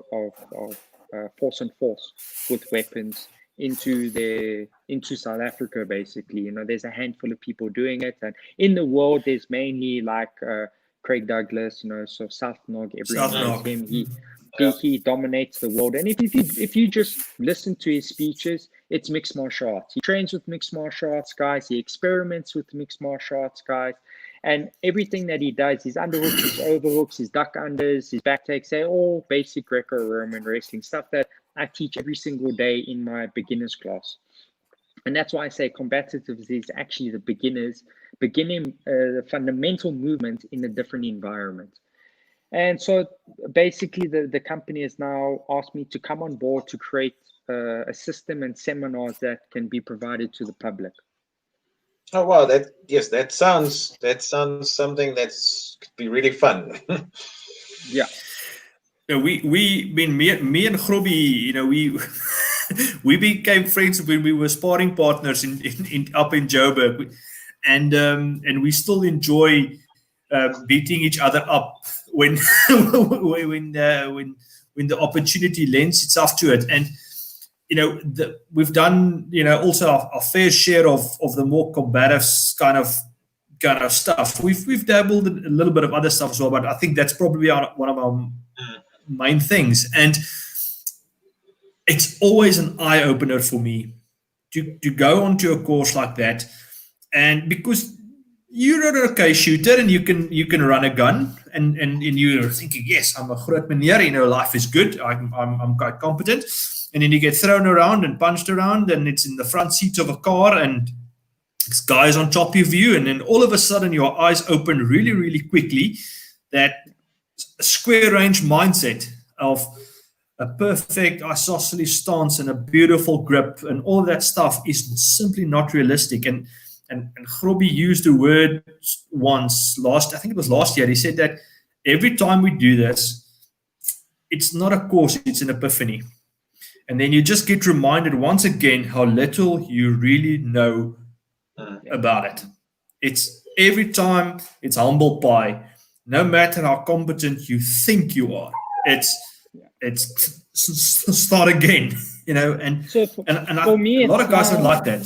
force and force with weapons into South Africa. Basically, there's a handful of people doing it, and in the world, there's mainly like Craig Douglas, so South Nog, everyone knows him. He dominates the world. And if you just listen to his speeches, it's mixed martial arts. He trains with mixed martial arts guys. He experiments with mixed martial arts guys. And everything that he does, his underhooks, his overhooks, his duck unders, his back takes, they're all basic Greco-Roman wrestling stuff that I teach every single day in my beginners class. And that's why I say combatives is actually the beginning the fundamental movement in a different environment. And so basically the company has now asked me to come on board to create a system and seminars that can be provided to the public.
Oh wow, that sounds something that's could be really fun.
Yeah.
Me and Grobby, we became friends when we were sparring partners in up in Joburg, and we still enjoy beating each other up when the opportunity lends itself to it. And we've done also our fair share of the more combative kind of kind of stuff. We've dabbled in a little bit of other stuff as well, but I think that's probably one of our main things. And it's always an eye opener for me to go onto a course like that, and because you're an okay shooter and you can run a gun, and you're thinking, yes, I'm a groot meneer, life is good, I'm quite competent, and then you get thrown around and punched around, and it's in the front seat of a car, and this guy's on top of you, and then all of a sudden your eyes open really, really quickly. That square range mindset of a perfect isosceles stance and a beautiful grip and all that stuff is simply not realistic. And Grobby used the word once I think it was last year. He said that every time we do this, it's not a course, it's an epiphany. And then you just get reminded once again how little you really know about it. It's every time it's humble pie. No matter how competent you think you are, it's start again, and
So for me,
a lot of guys don't like that.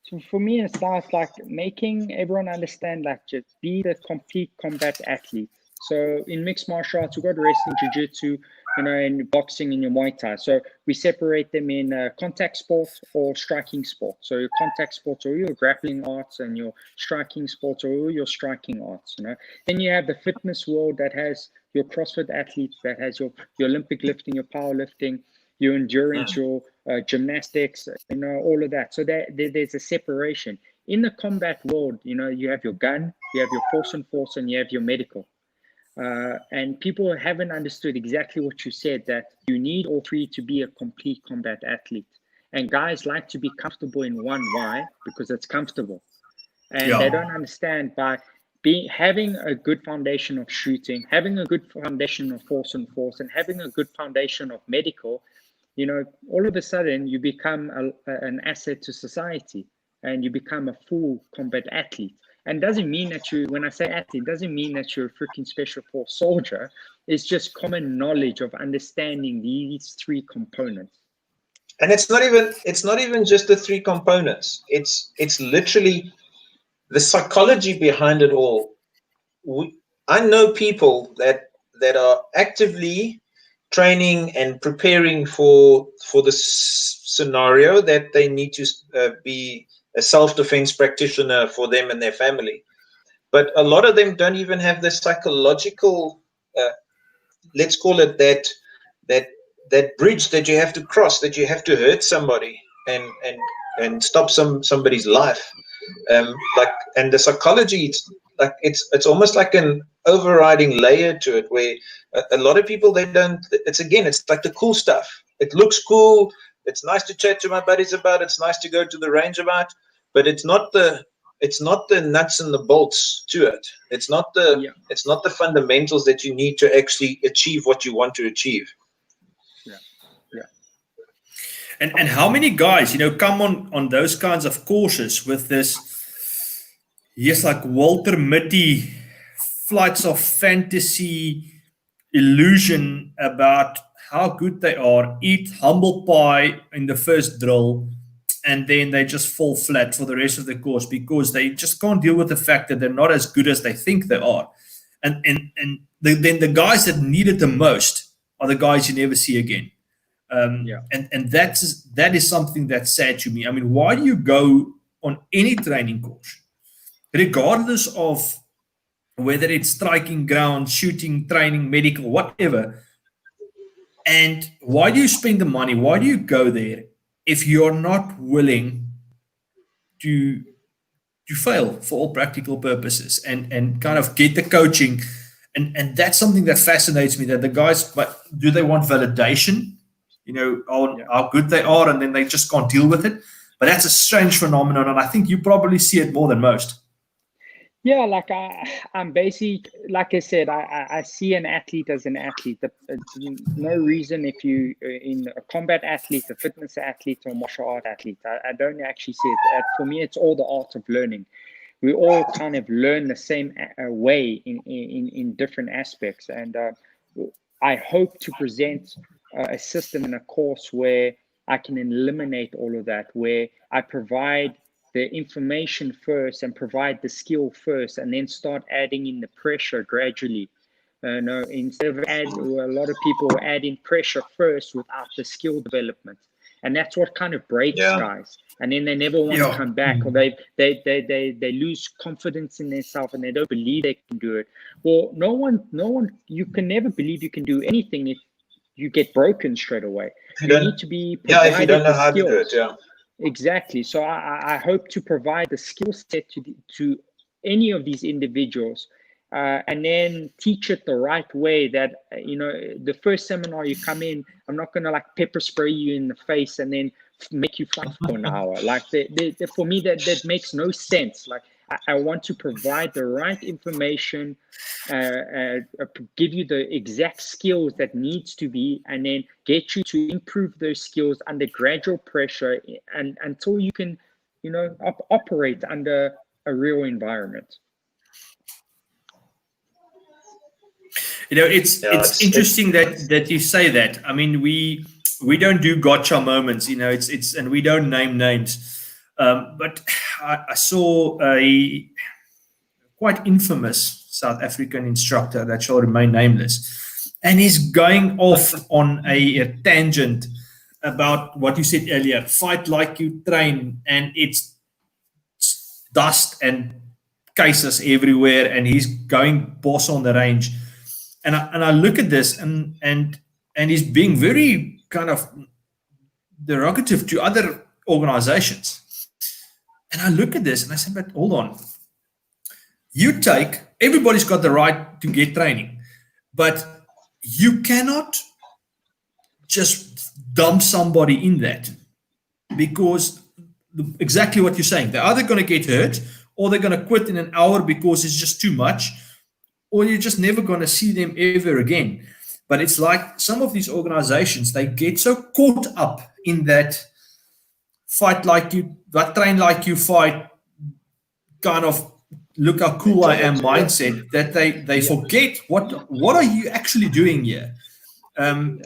So for me, it sounds like making everyone understand, like, just be the complete combat athlete. So in mixed martial arts, we've got wrestling, jiu-jitsu, and boxing and your Muay Thai. So we separate them in contact sport or striking sport. So your contact sports are your grappling arts, and your striking sports are all your striking arts. Then you have the fitness world that has your CrossFit athletes, that has your Olympic lifting, your powerlifting, your endurance, your gymnastics, all of that. So there's a separation. In the combat world, you have your gun, you have your force and force, and you have your medical. And people haven't understood exactly what you said, that you need all three to be a complete combat athlete. And guys like to be comfortable in one. Why? Because it's comfortable. And they don't understand by having a good foundation of shooting, having a good foundation of force and force, and having a good foundation of medical, all of a sudden you become an asset to society, and you become a full combat athlete. And doesn't mean that when I say athlete, doesn't mean that you're a freaking special force soldier. It's just common knowledge of understanding these three components.
And it's not even just the three components. It's literally the psychology behind it all. I know people that are actively training and preparing for this scenario, that they need to be a self-defense practitioner for them and their family. But a lot of them don't even have the psychological, let's call it that bridge that you have to cross, that you have to hurt somebody and stop somebody's life. And the psychology, it's almost like an overriding layer to it, where a lot of people, it's like the cool stuff. It looks cool. It's nice to chat to my buddies about. It's nice to go to the range about, but it's not the nuts and the bolts to it. It's not the fundamentals that you need to actually achieve what you want to achieve.
And how many guys, come on those kinds of courses with this, yes, like Walter Mitty flights of fantasy illusion about how good they are, eat humble pie in the first drill, and then they just fall flat for the rest of the course because they just can't deal with the fact that they're not as good as they think they are. And then the guys that need it the most are the guys you never see again. And that is something that's sad to me. I mean, why do you go on any training course, regardless of whether it's striking ground, shooting, training, medical, whatever, and why do you spend the money? Why do you go there if you're not willing to fail for all practical purposes and kind of get the coaching? And that's something that fascinates me, that the guys, but do they want validation, on how good they are, and then they just can't deal with it? But that's a strange phenomenon, and I think you probably see it more than most.
Yeah, like I'm basically, like I said, I see an athlete as an athlete. No reason if you in a combat athlete, a fitness athlete, or martial art athlete. I don't actually see it. For me, it's all the art of learning. We all kind of learn the same way in different aspects, and I hope to present a system and a course where I can eliminate all of that, where I provide the information first and provide the skill first, and then start adding in the pressure gradually. No, instead of a lot of people add in pressure first without the skill development, and that's what kind of breaks guys. And then they never want to come back, or they lose confidence in themselves, and they don't believe they can do it. Well, no one. You can never believe you can do anything if you get broken straight away. You need to be provided
if you don't know
the
how
skills.
to do it,
Exactly. So I hope to provide the skill set to any of these individuals, and then teach it the right way. That the first seminar you come in, I'm not going to like pepper spray you in the face and then make you fight for an hour. Like for me, that makes no sense. Like I want to provide the right information, give you the exact skills that needs to be, and then get you to improve those skills under gradual pressure, and until you can, operate under a real environment.
It's interesting that you say that. I mean, we don't do gotcha moments, it's and we don't name names. But I saw a quite infamous South African instructor that shall remain nameless, and he's going off on a tangent about what you said earlier: fight like you train, and it's dust and cases everywhere, and he's going boss on the range. And I look at this, and he's being very kind of derogative to other organizations. And I look at this and I say, but hold on. Everybody's got the right to get training, but you cannot just dump somebody in that, because exactly what you're saying, they're either going to get hurt or they're going to quit in an hour because it's just too much, or you're just never going to see them ever again. But it's like some of these organizations, they get so caught up in that fight like you, that train like you fight, kind of look how cool I am mindset, that they forget what are you actually doing here. And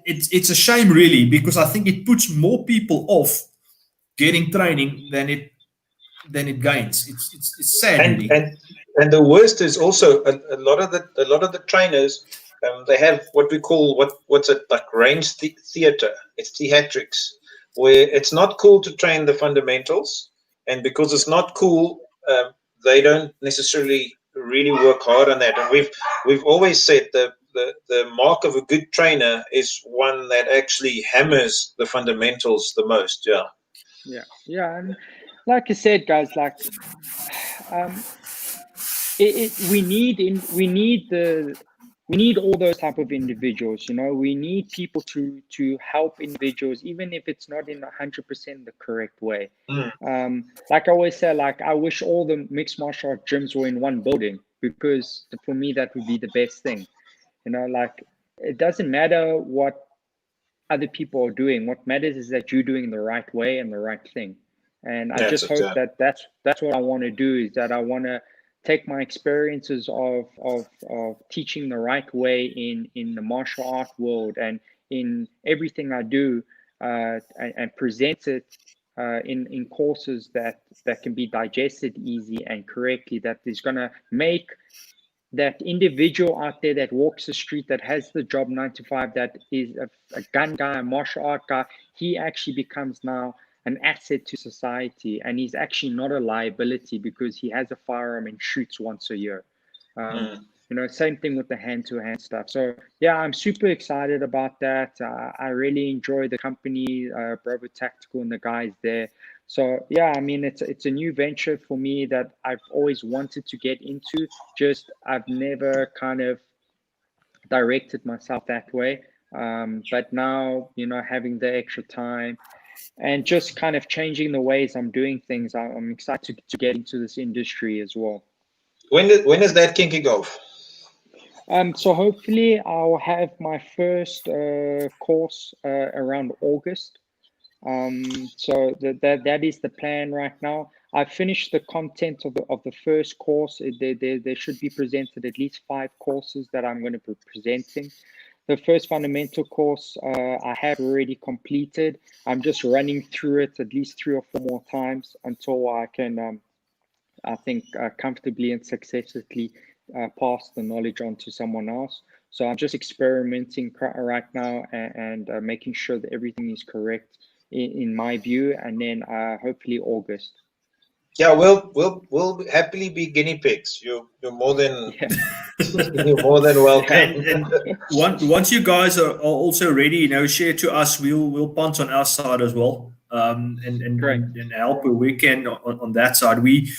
it's a shame, really, because I think it puts more people off getting training than it gains. It's sad, really.
And the worst is also a lot of the trainers, they have what we call what's it like range theater. It's theatrics, where it's not cool to train the fundamentals, and because it's not cool, they don't necessarily really work hard on that. And we've always said the mark of a good trainer is one that actually hammers the fundamentals the most.
Yeah, and like I said, guys, like we need all those type of individuals. We need people to help individuals, even if it's not in 100% the correct way. Like I always say, like I wish all the mixed martial art gyms were in one building, because for me that would be the best thing. Like it doesn't matter what other people are doing. What matters is that you're doing the right way and the right thing. And I just hope that that's what I want to do, is that I want to take my experiences of teaching the right way in the martial art world and in everything I do, and present it in courses that can be digested easy and correctly, that is going to make that individual out there that walks the street, that has the job 9 to 5, that is a gun guy, a martial art guy, he actually becomes now an asset to society, and he's actually not a liability because he has a firearm and shoots once a year. Same thing with the hand-to-hand stuff. So yeah, I'm super excited about that. I really enjoy the company, Bravo Tactical, and the guys there. So yeah, I mean, it's a new venture for me that I've always wanted to get into. Just I've never kind of directed myself that way. But now, having the extra time and just kind of changing the ways I'm doing things, I'm excited to get into this industry as well.
When is that kicking off?
So hopefully I'll have my first course around August. So that is the plan right now. I've finished the content of the first course. There should be presented at least 5 courses that I'm going to be presenting. the first fundamental course I have already completed. I'm just running through it at least 3 or 4 more times until I can, I think, comfortably and successfully pass the knowledge on to someone else. So I'm just experimenting right now and making sure that everything is correct in my view, and then hopefully August.
Yeah, we'll happily be guinea pigs. You're more than you're more than welcome.
And once you guys are also ready, share to us. We'll punt on our side as well, and help where we can on that side. We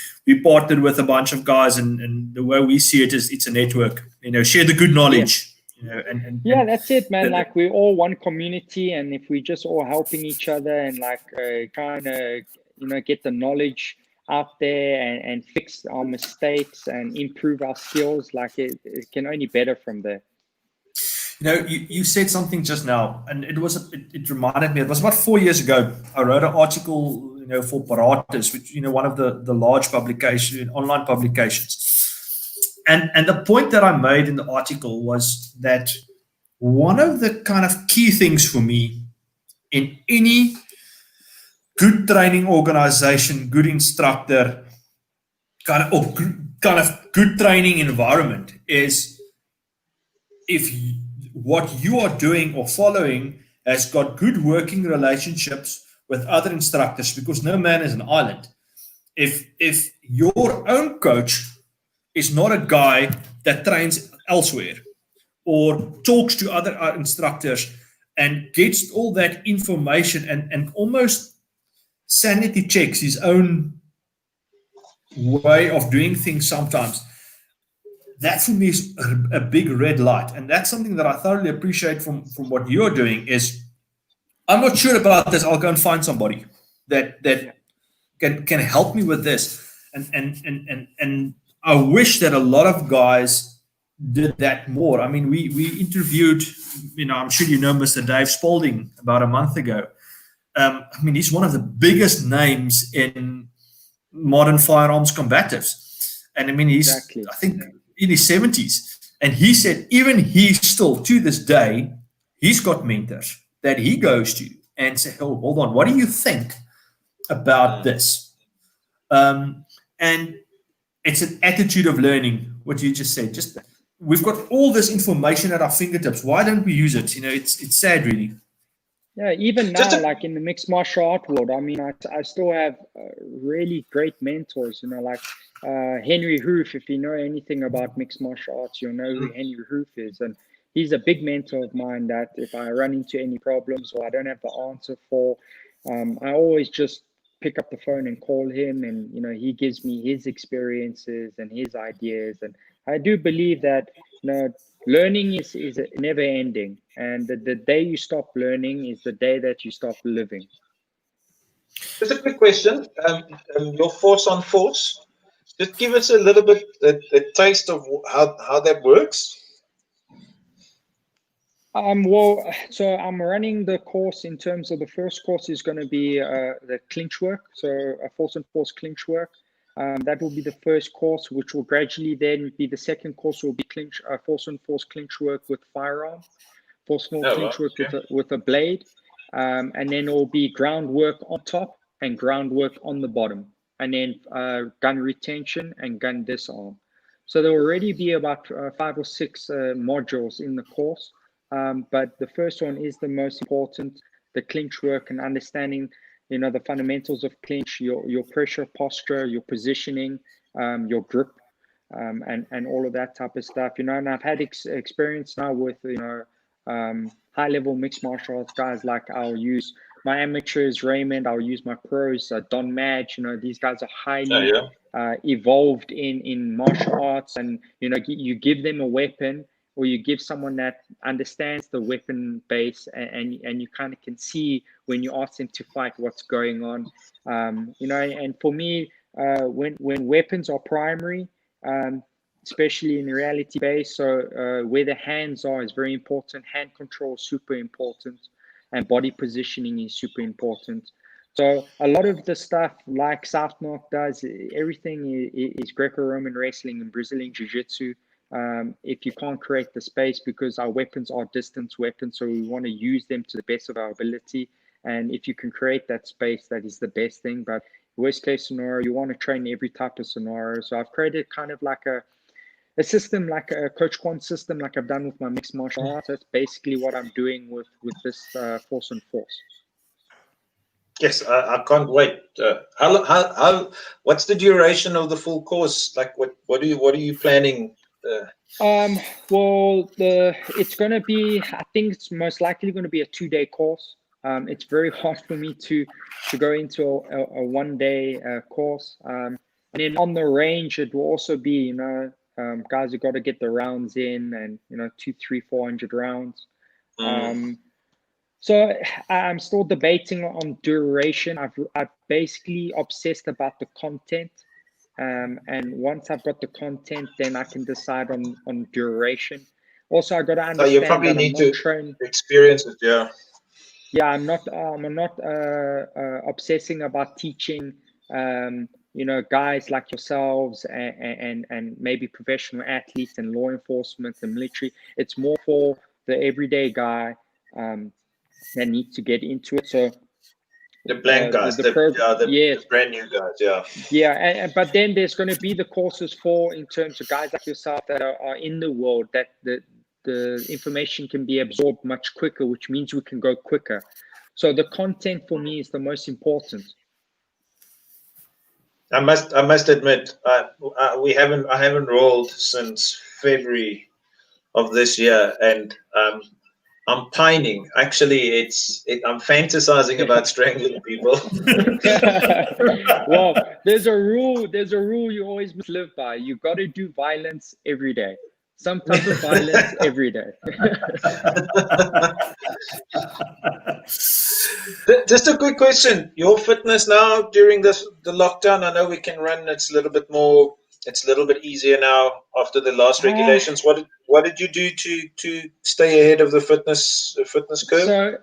partnered with a bunch of guys, and the way we see it is it's a network. Share the good knowledge.
That's it, man. Like, we're all one community, and if we just all helping each other and like trying to get the knowledge out there and fix our mistakes and improve our skills, like it can only better from there.
You said something just now, and it reminded me. It was about 4 years ago. I wrote an article, for Paratus, which one of the large online publications. And the point that I made in the article was that one of the kind of key things for me in any good training organization, good instructor, kind of good training environment is if what you are doing or following has got good working relationships with other instructors, because no man is an island. If your own coach is not a guy that trains elsewhere or talks to other instructors and gets all that information and almost sanity checks his own way of doing things sometimes, that for me is a big red light. And that's something that I thoroughly appreciate from what you're doing is, I'm not sure about this, I'll go and find somebody that can help me with this. And I wish that a lot of guys did that more. I mean, we interviewed, I'm sure Mr. Dave Spalding about a month ago. I mean, he's one of the biggest names in modern firearms combatives. And I mean, he's, I think, in his 70s. And he said, even he still, to this day, he's got mentors that he goes to and say, oh, hold on, what do you think about this? And it's an attitude of learning, what you just said. Just we've got all this information at our fingertips. Why don't we use it? It's sad, really.
Yeah, even now, like in the mixed martial art world, I mean, I still have really great mentors, like Henry Hoof. If you know anything about mixed martial arts, you'll know who Henry Hoof is. And he's a big mentor of mine that if I run into any problems or I don't have the answer for, I always just pick up the phone and call him, and he gives me his experiences and his ideas. And I do believe that learning is never ending, and the day you stop learning is the day that you stop living.
Just a quick question. Your force on force, just give us a little bit a taste of how that works.
Well, so I'm running the course in terms of the first course is going to be the clinch work, so a force and force clinch work. That will be the first course, which will gradually then be the second course will be force and force clinch work with firearm, force and force clinch work with a blade, and then it will be groundwork on top and groundwork on the bottom, and then gun retention and gun disarm. So there will already be about 5 or 6 modules in the course. But the first one is the most important, the clinch work and understanding, the fundamentals of clinch, your pressure, posture, your positioning, your grip, and all of that type of stuff, and I've had experience now with, high level mixed martial arts guys. Like I'll use my amateurs, Raymond, I'll use my pros, Don Madge, these guys are highly evolved in martial arts, and, you give them a weapon, or you give someone that understands the weapon base, and you kind of can see when you ask them to fight what's going on. And for me, when weapons are primary, especially in reality base, so where the hands are is very important. Hand control is super important, and body positioning is super important. So a lot of the stuff like South North does, everything is Greco-Roman wrestling and Brazilian Jiu-Jitsu. if you can't create the space, because our weapons are distance weapons, so we want to use them to the best of our ability. And if you can create that space, that is the best thing. But worst case scenario, you want to train every type of scenario. So I've created kind of like a system, like a Coach Quan system, like I've done with my mixed martial arts. That's basically what I'm doing with this Force on Force.
Yes, I can't wait. What's the duration of the full course? Like, what are you planning?
Well, it's going to be, I think it's most likely going to be a 2-day course. It's very hard for me to go into a 1-day course. And then on the range, it will also be, guys have got to get the rounds in, and 200, 300, 400 rounds. So I'm still debating on duration. I've basically obsessed about the content. And once I've got the content, then I can decide on duration. Also, I got to understand
you probably
that
need
I'm not
to
trained.
experience it, yeah.
Yeah, I'm not obsessing about teaching, guys like yourselves and maybe professional athletes and law enforcement and military. It's more for the everyday guy that needs to get into it. So
the blank guys, the brand new guys, yeah.
Yeah, but then there's going to be the courses in terms of guys like yourself that are in the world, that the information can be absorbed much quicker, which means we can go quicker. So the content for me is the most important.
I must admit, I haven't rolled since February of this year, and I'm pining. Actually, I'm fantasizing about strangling people.
Well, there's a rule you always must live by. You got to do violence every day. Some type of violence every day.
Just a quick question. Your fitness now during the lockdown, I know we can run. It's a little bit easier now after the last regulations. What did you do to stay ahead of the fitness curve?
So,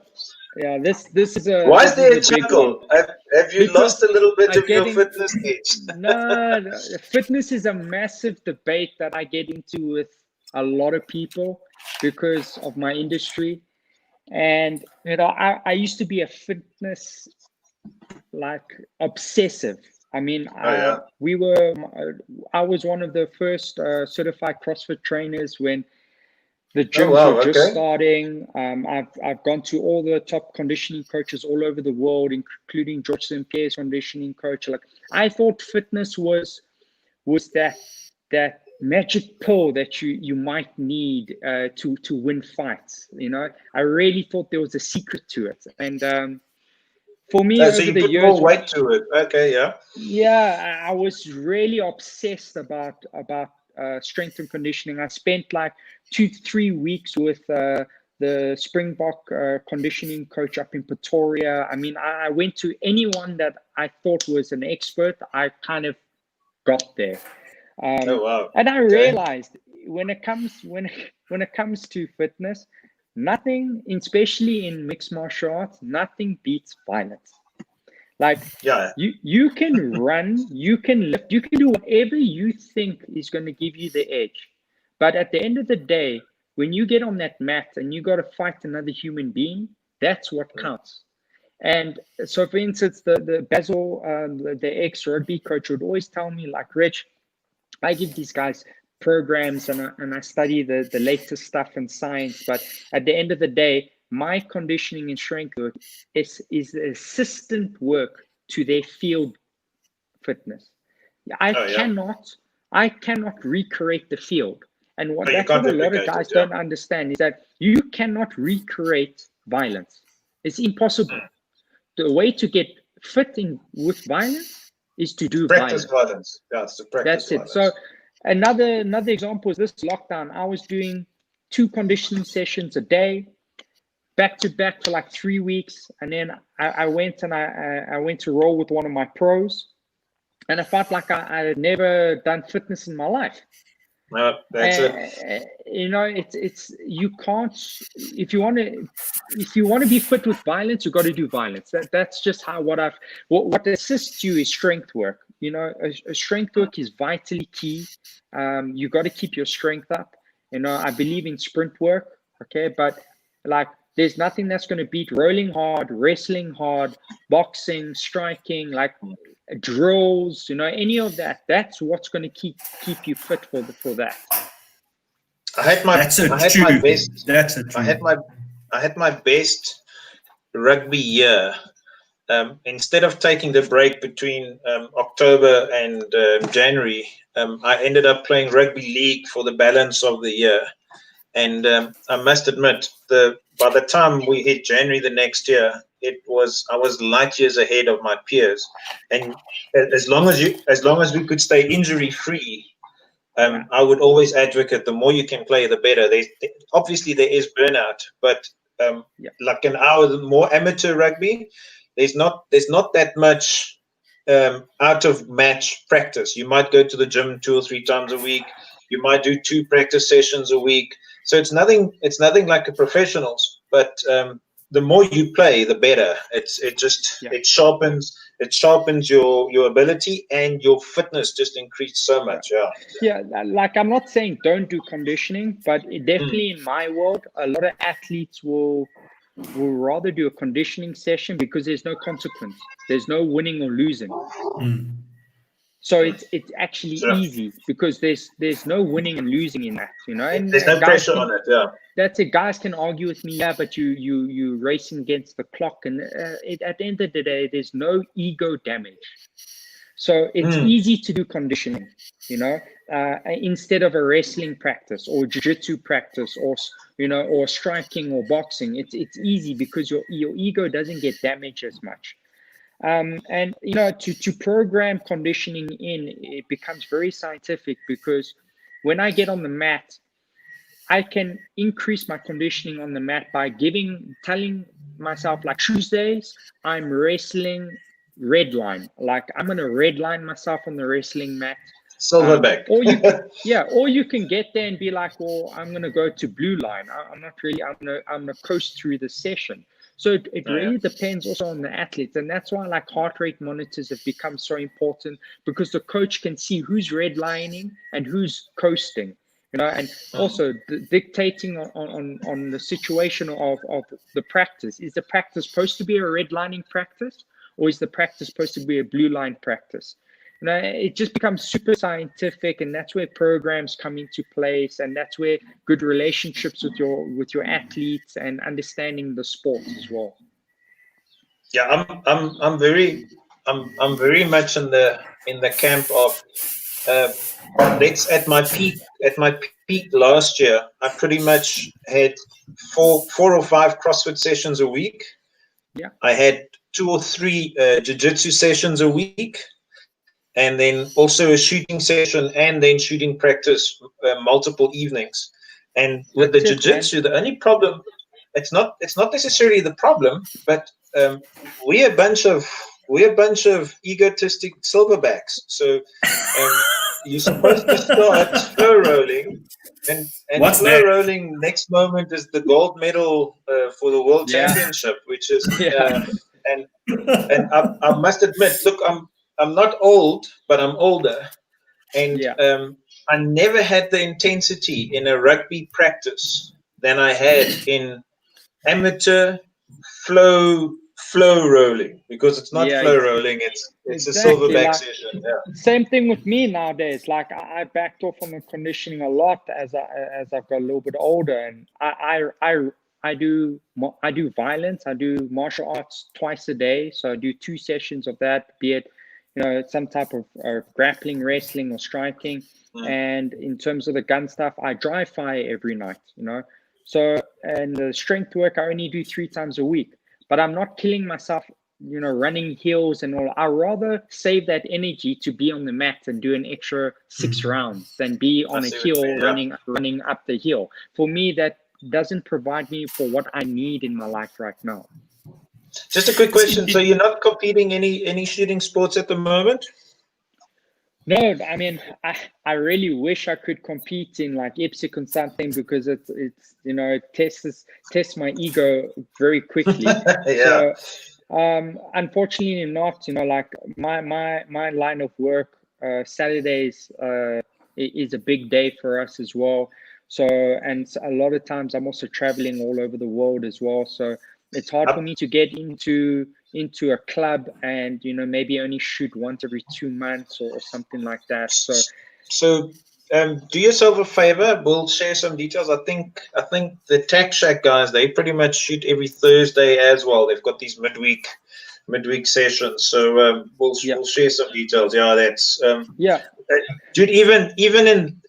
yeah, this is a.
Why is there a chuckle? Have you lost a little bit of your fitness edge?
No, fitness is a massive debate that I get into with a lot of people because of my industry. And I used to be a fitness obsessive. I mean, I was one of the first certified CrossFit trainers when the gyms were just starting. I've gone to all the top conditioning coaches all over the world, including George St. Pierre's conditioning coach. Like, I thought fitness was that magic pill that you might need to win fights. I really thought there was a secret to it. And for me,
so you put more weight to it. Okay, yeah.
Yeah, I was really obsessed about strength and conditioning. I spent like 2 to 3 weeks with the Springbok conditioning coach up in Pretoria. I mean, I went to anyone that I thought was an expert. I kind of got there. And I realized when it comes to fitness, nothing, especially in mixed martial arts, nothing beats violence. Like, you can run, you can lift, you can do whatever you think is going to give you the edge. But at the end of the day, when you get on that mat and you got to fight another human being, that's what counts. And so, for instance, the Basil, the ex-rugby coach, would always tell me, like, Rich, I give these guys programs and I study the latest stuff in science. But at the end of the day, my conditioning and strength work is assistant work to their field fitness. I cannot recreate the field. And what a lot of guys don't understand is that you cannot recreate violence. It's impossible. The way to get fit with violence is to do
practice violence. Yeah, it's to practice
violence. So another example is this lockdown. I was doing 2 conditioning sessions a day, back to back for like 3 weeks, and then I went to roll with one of my pros, and I felt like I had never done fitness in my life.
No, that's it.
You know, it's you can't, if you want to be fit with violence, you got to do violence. That's just how what assists you is strength work. You know, a strength work is vitally key. You got to keep your strength up. You know, I believe in sprint work. Okay, but like, there's nothing that's going to beat rolling hard, wrestling hard, boxing, striking, like drills, you know, any of that. That's what's going to keep you fit for that.
I had my best.
That's a
I had my best rugby year. Instead of taking the break between October and January, I ended up playing rugby league for the balance of the year. And I must admit, by the time we hit January the next year, I was light years ahead of my peers. And as long as we could stay injury free, I would always advocate the more you can play, the better. Obviously there is burnout, but like an hour more amateur rugby, there's not that much out of match practice. You might go to the gym 2 or 3 times a week. You might do 2 practice sessions a week. So it's nothing like a professionals, but the more you play, the better. It sharpens your ability, and your fitness just increased so much.
Yeah, like, I'm not saying don't do conditioning, but definitely in my world, a lot of athletes will rather do a conditioning session because there's no consequence. There's no winning or losing. So it's actually easy because there's no winning and losing in that, you know. And
there's no pressure on it. Yeah,
that's it. Guys can argue with me, but you racing against the clock, and at the end of the day, there's no ego damage. So it's easy to do conditioning, you know, instead of a wrestling practice or jiu-jitsu practice, or or striking or boxing. It's easy because your ego doesn't get damaged as much. And you know, to program conditioning it becomes very scientific, because when I get on the mat, I can increase my conditioning on the mat by telling myself, like, Tuesdays I'm wrestling red line, like I'm gonna red line myself on the wrestling mat.
Silverback.
Or you can get there and be like, well, I'm gonna go to blue line. I'm gonna coast through the session. So it really depends also on the athletes, and that's why, like, heart rate monitors have become so important, because the coach can see who's redlining and who's coasting, you know, and also dictating on the situation of the practice. Is the practice supposed to be a redlining practice, or is the practice supposed to be a blue line practice? You know, it just becomes super scientific, and that's where programs come into place, and that's where good relationships with your athletes and understanding the sport as well.
Yeah, I'm very much in the camp of at my peak last year, I pretty much had 4 or 5 CrossFit sessions a week.
Yeah,
I had 2 or 3 jiu-jitsu sessions a week. And then also a shooting session, and then shooting practice multiple evenings. And with the jiu-jitsu, the only problem, it's not necessarily the problem, but we're a bunch of egotistic silverbacks. So you're supposed to start flow rolling, and flow rolling next moment is the gold medal for the world championship, which is and I must admit, look, I'm not old, but I'm older, and I never had the intensity in a rugby practice than I had in amateur flow rolling, because it's not flow rolling, it's a silverback session.
Same thing with me nowadays. Like, I backed off on the conditioning a lot as I've got a little bit older, and I do violence. I do martial arts twice a day, so I do 2 sessions of that, be it, you know, some type of grappling, wrestling, or striking. And in terms of the gun stuff, I dry fire every night, you know. So, and the strength work, I only do 3 times a week. But I'm not killing myself, you know, running hills and all. I rather save that energy to be on the mat and do an extra 6 rounds than be on a hill running up the hill. For me, that doesn't provide me for what I need in my life right now.
Just a quick question. So you're not competing any shooting sports at the moment?
No, I mean, I really wish I could compete in like IPSC and something, because it's it tests my ego very quickly.
Yeah.
So unfortunately not, like my line of work, Saturdays is a big day for us as well. So, and a lot of times I'm also traveling all over the world as well. So it's hard for me to get into a club and maybe only shoot once every 2 months or something like that.
So do yourself a favor. We'll share some details. I think the Tax Shack guys, they pretty much shoot every Thursday as well. They've got these midweek sessions. So we'll share some details. Yeah, that's dude. Even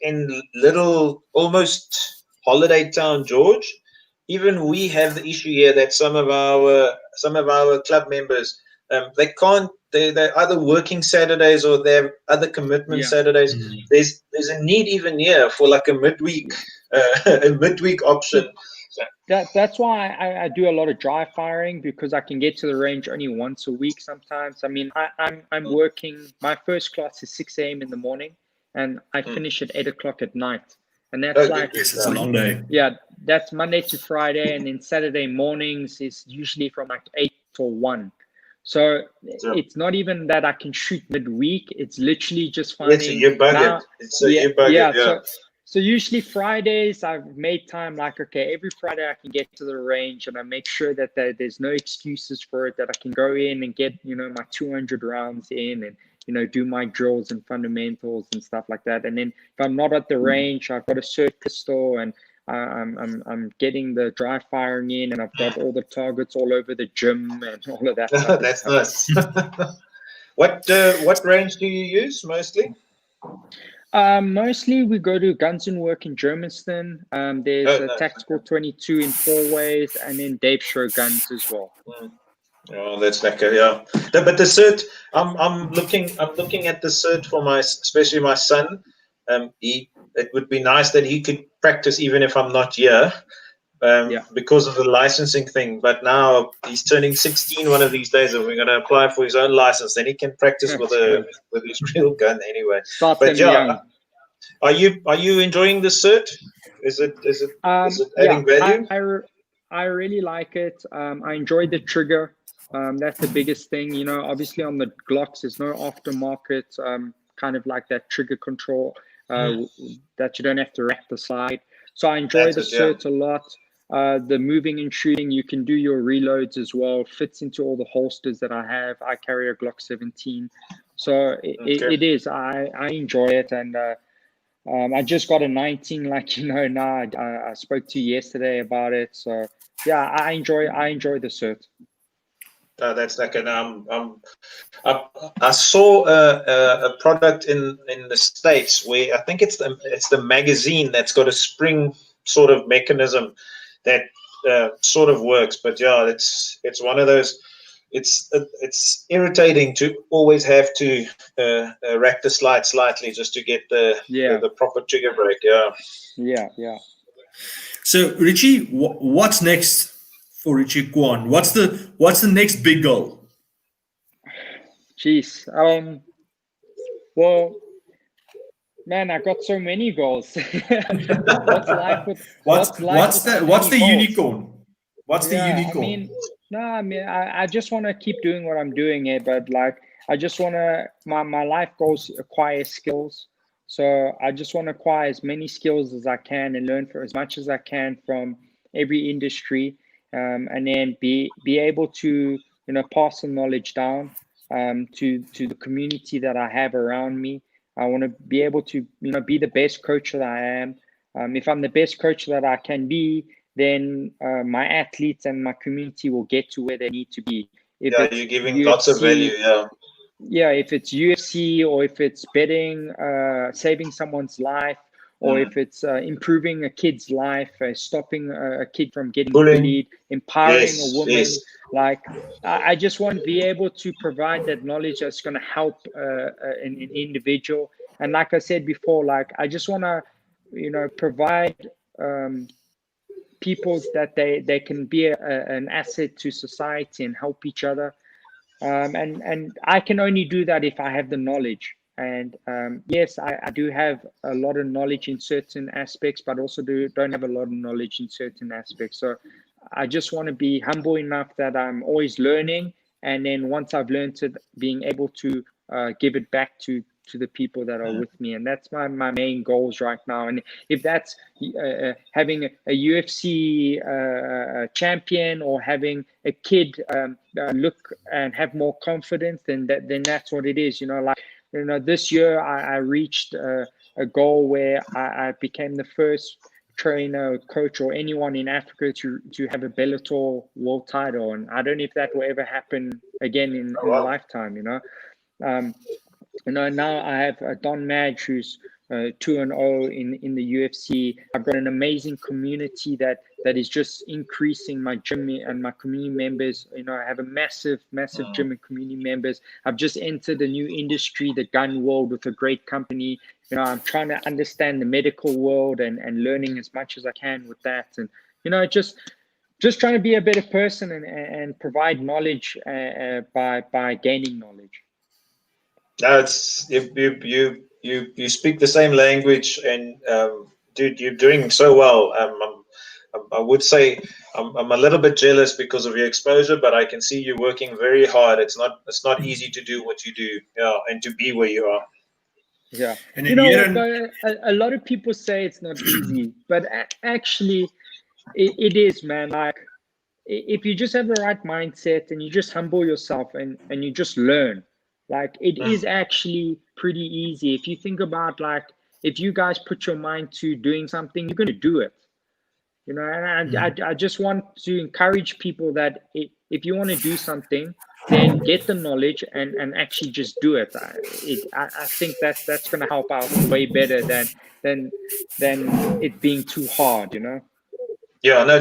in little almost holiday town George, even we have the issue here that some of our club members, they can't. They're either working Saturdays or they have other commitment Saturdays. There's a need even here for like a midweek option.
That's why I do a lot of dry firing, because I can get to the range only once a week sometimes. I mean, I'm working. My first class is 6 a.m. in the morning, and I finish at 8 o'clock at night. And that's
it's a long day.
Yeah, that's Monday to Friday, and then Saturday mornings is usually from like 8 till 1. So it's not even that I can shoot midweek. It's literally just finding.
You're bugging.
So usually Fridays I've made time, like, okay, every Friday I can get to the range, and I make sure that there's no excuses for it, that I can go in and get, my 200 rounds in, and, do my drills and fundamentals and stuff like that. And then if I'm not at the range, I've got a cert pistol, and I'm getting the dry firing in, and I've got all the targets all over the gym and all of that.
That's nice. What range do you use mostly?
Mostly we go to Guns and Work in Germiston. There's a Tactical 22 in 4 ways, and then Dave Show Guns as well.
Oh, that's lekker, yeah. But the cert, I'm looking at the cert for especially my son. It would be nice that he could practice even if I'm not here, because of the licensing thing. But now he's turning 16 one of these days, and we're going to apply for his own license. Then he can practice with his real gun anyway. But yeah, are you enjoying the cert? Is it adding value?
I really like it. I enjoy the trigger. That's the biggest thing. Obviously on the Glocks, there's no aftermarket kind of like that trigger control that you don't have to rack the slide. So I enjoy the cert a lot. The moving and shooting, you can do your reloads as well. Fits into all the holsters that I have. I carry a Glock 17, so it is. I enjoy it, and I just got a 19, like now. I spoke to you yesterday about it, so yeah, I enjoy the cert.
That's like I saw a product in the States where I think it's the magazine that's got a spring sort of mechanism that sort of works. But yeah, it's one of those. It's irritating to always have to rack the slide slightly just to get the proper trigger break.
Yeah.
So Richie, what's next for Richie Quan? What's the next big goal?
Jeez. Well, man, I got so many goals.
What's the unicorn? What's the unicorn?
I just want to keep doing what I'm doing here, but like I just want to my life goals acquire skills. So I just want to acquire as many skills as I can and learn for as much as I can from every industry, and then be able to pass the knowledge down to the community that I have around me. I want to be able to be the best coach that I am. If I'm the best coach that I can be, then my athletes and my community will get to where they need to be.
You're giving lots of value.
Yeah, if it's UFC, or if it's betting, saving someone's life, or if it's improving a kid's life, stopping a kid from getting bullied, empowering a woman. Like, I just want to be able to provide that knowledge that's going to help an individual. And like I said before, like I just want to, provide people that they can be an asset to society and help each other. And I can only do that if I have the knowledge. And yes, I do have a lot of knowledge in certain aspects, but also don't have a lot of knowledge in certain aspects. So I just want to be humble enough that I'm always learning. And then once I've learned it, being able to give it back to the people that are with me. And that's my main goals right now. And if that's having a UFC champion or having a kid look and have more confidence, then that's what it is. Like, this year I reached a goal where I became the first trainer, coach, or anyone in Africa to have a Bellator world title. And I don't know if that will ever happen again in a lifetime, now I have Don Madge, who's 2-0 in the UFC. I've got an amazing community that is just increasing my gym and my community members. I have a massive gym and community members. I've just entered a new industry, the gun world, with a great company. I'm trying to understand the medical world and learning as much as I can with that. And, just trying to be a better person and provide knowledge by gaining knowledge.
No, it's you speak the same language, and dude, you're doing so well. I would say I'm a little bit jealous because of your exposure, but I can see you working very hard. It's not easy to do what you do, and to be where you are.
Yeah, and a lot of people say it's not easy, but actually, it is, man. Like, if you just have the right mindset and you just humble yourself and you just learn. Like, it is actually pretty easy. If you think about, like, if you guys put your mind to doing something, you're going to do it. And I just want to encourage people that if you want to do something, then get the knowledge and actually just do it. I think that's going to help out way better than it being too hard,
Yeah, no,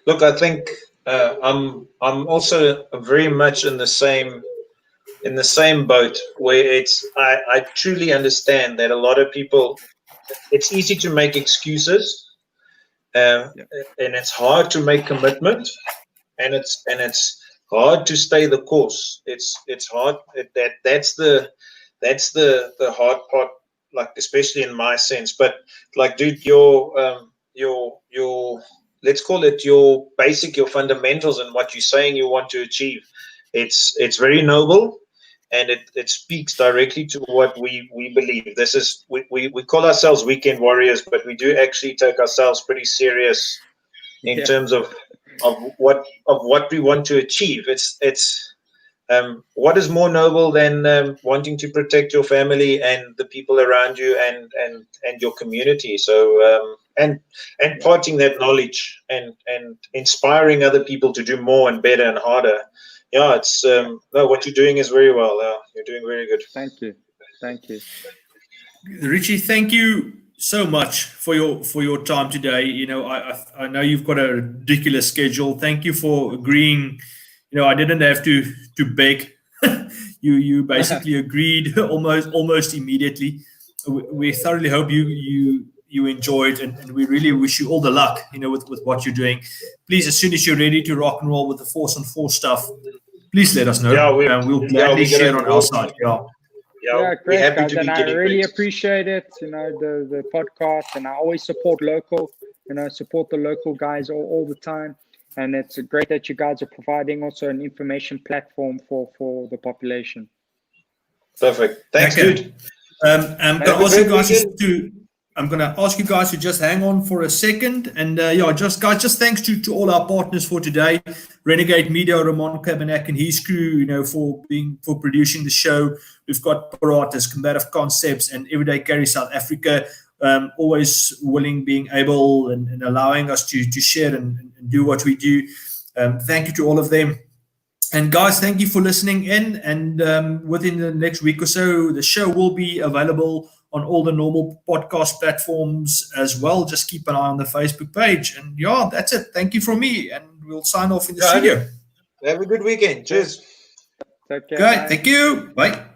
look, I think I'm also very much in the same boat, where I truly understand that a lot of people, it's easy to make excuses, and it's hard to make commitment, and it's hard to stay the course. It's hard. That's the hard part, like, especially in my sense. But, like, dude, your let's call it your fundamentals and what you're saying you want to achieve. It's very noble. And it speaks directly to what we believe. This is we call ourselves weekend warriors, but we do actually take ourselves pretty serious in terms of what we want to achieve. It's what is more noble than wanting to protect your family and the people around you and your community. So and imparting that knowledge and inspiring other people to do more and better and harder. Yeah, it's no, what you're doing is very well. You're doing very good.
Thank you.
Richie, thank you so much for your time today. I know you've got a ridiculous schedule. Thank you for agreeing. I didn't have to beg. You basically agreed almost immediately. We thoroughly hope you enjoyed, and we really wish you all the luck, with what you're doing. Please, as soon as you're ready to rock and roll with the 4-on-4 stuff, please let us know.
Yeah,
we'll gladly share on our side.
Yeah, great, guys, and I really appreciate it. The podcast, and I always support local. Support the local guys all the time, and it's great that you guys are providing also an information platform for the population.
Perfect. Thanks, dude.
I'm going to ask you guys to just hang on for a second. And just thanks to all our partners for today. Renegade Media, Ramon Cabernac and his crew, for producing the show. We've got Paratas, Combative Concepts, and Everyday Carry South Africa, always willing, being able, and allowing us to share and do what we do. Thank you to all of them. And guys, thank you for listening in. And within the next week or so, the show will be available on all the normal podcast platforms as well. Just keep an eye on the Facebook page. And that's it. Thank you from me. And we'll sign off in the studio.
Have a good weekend. Cheers.
Okay,
thank you. Bye.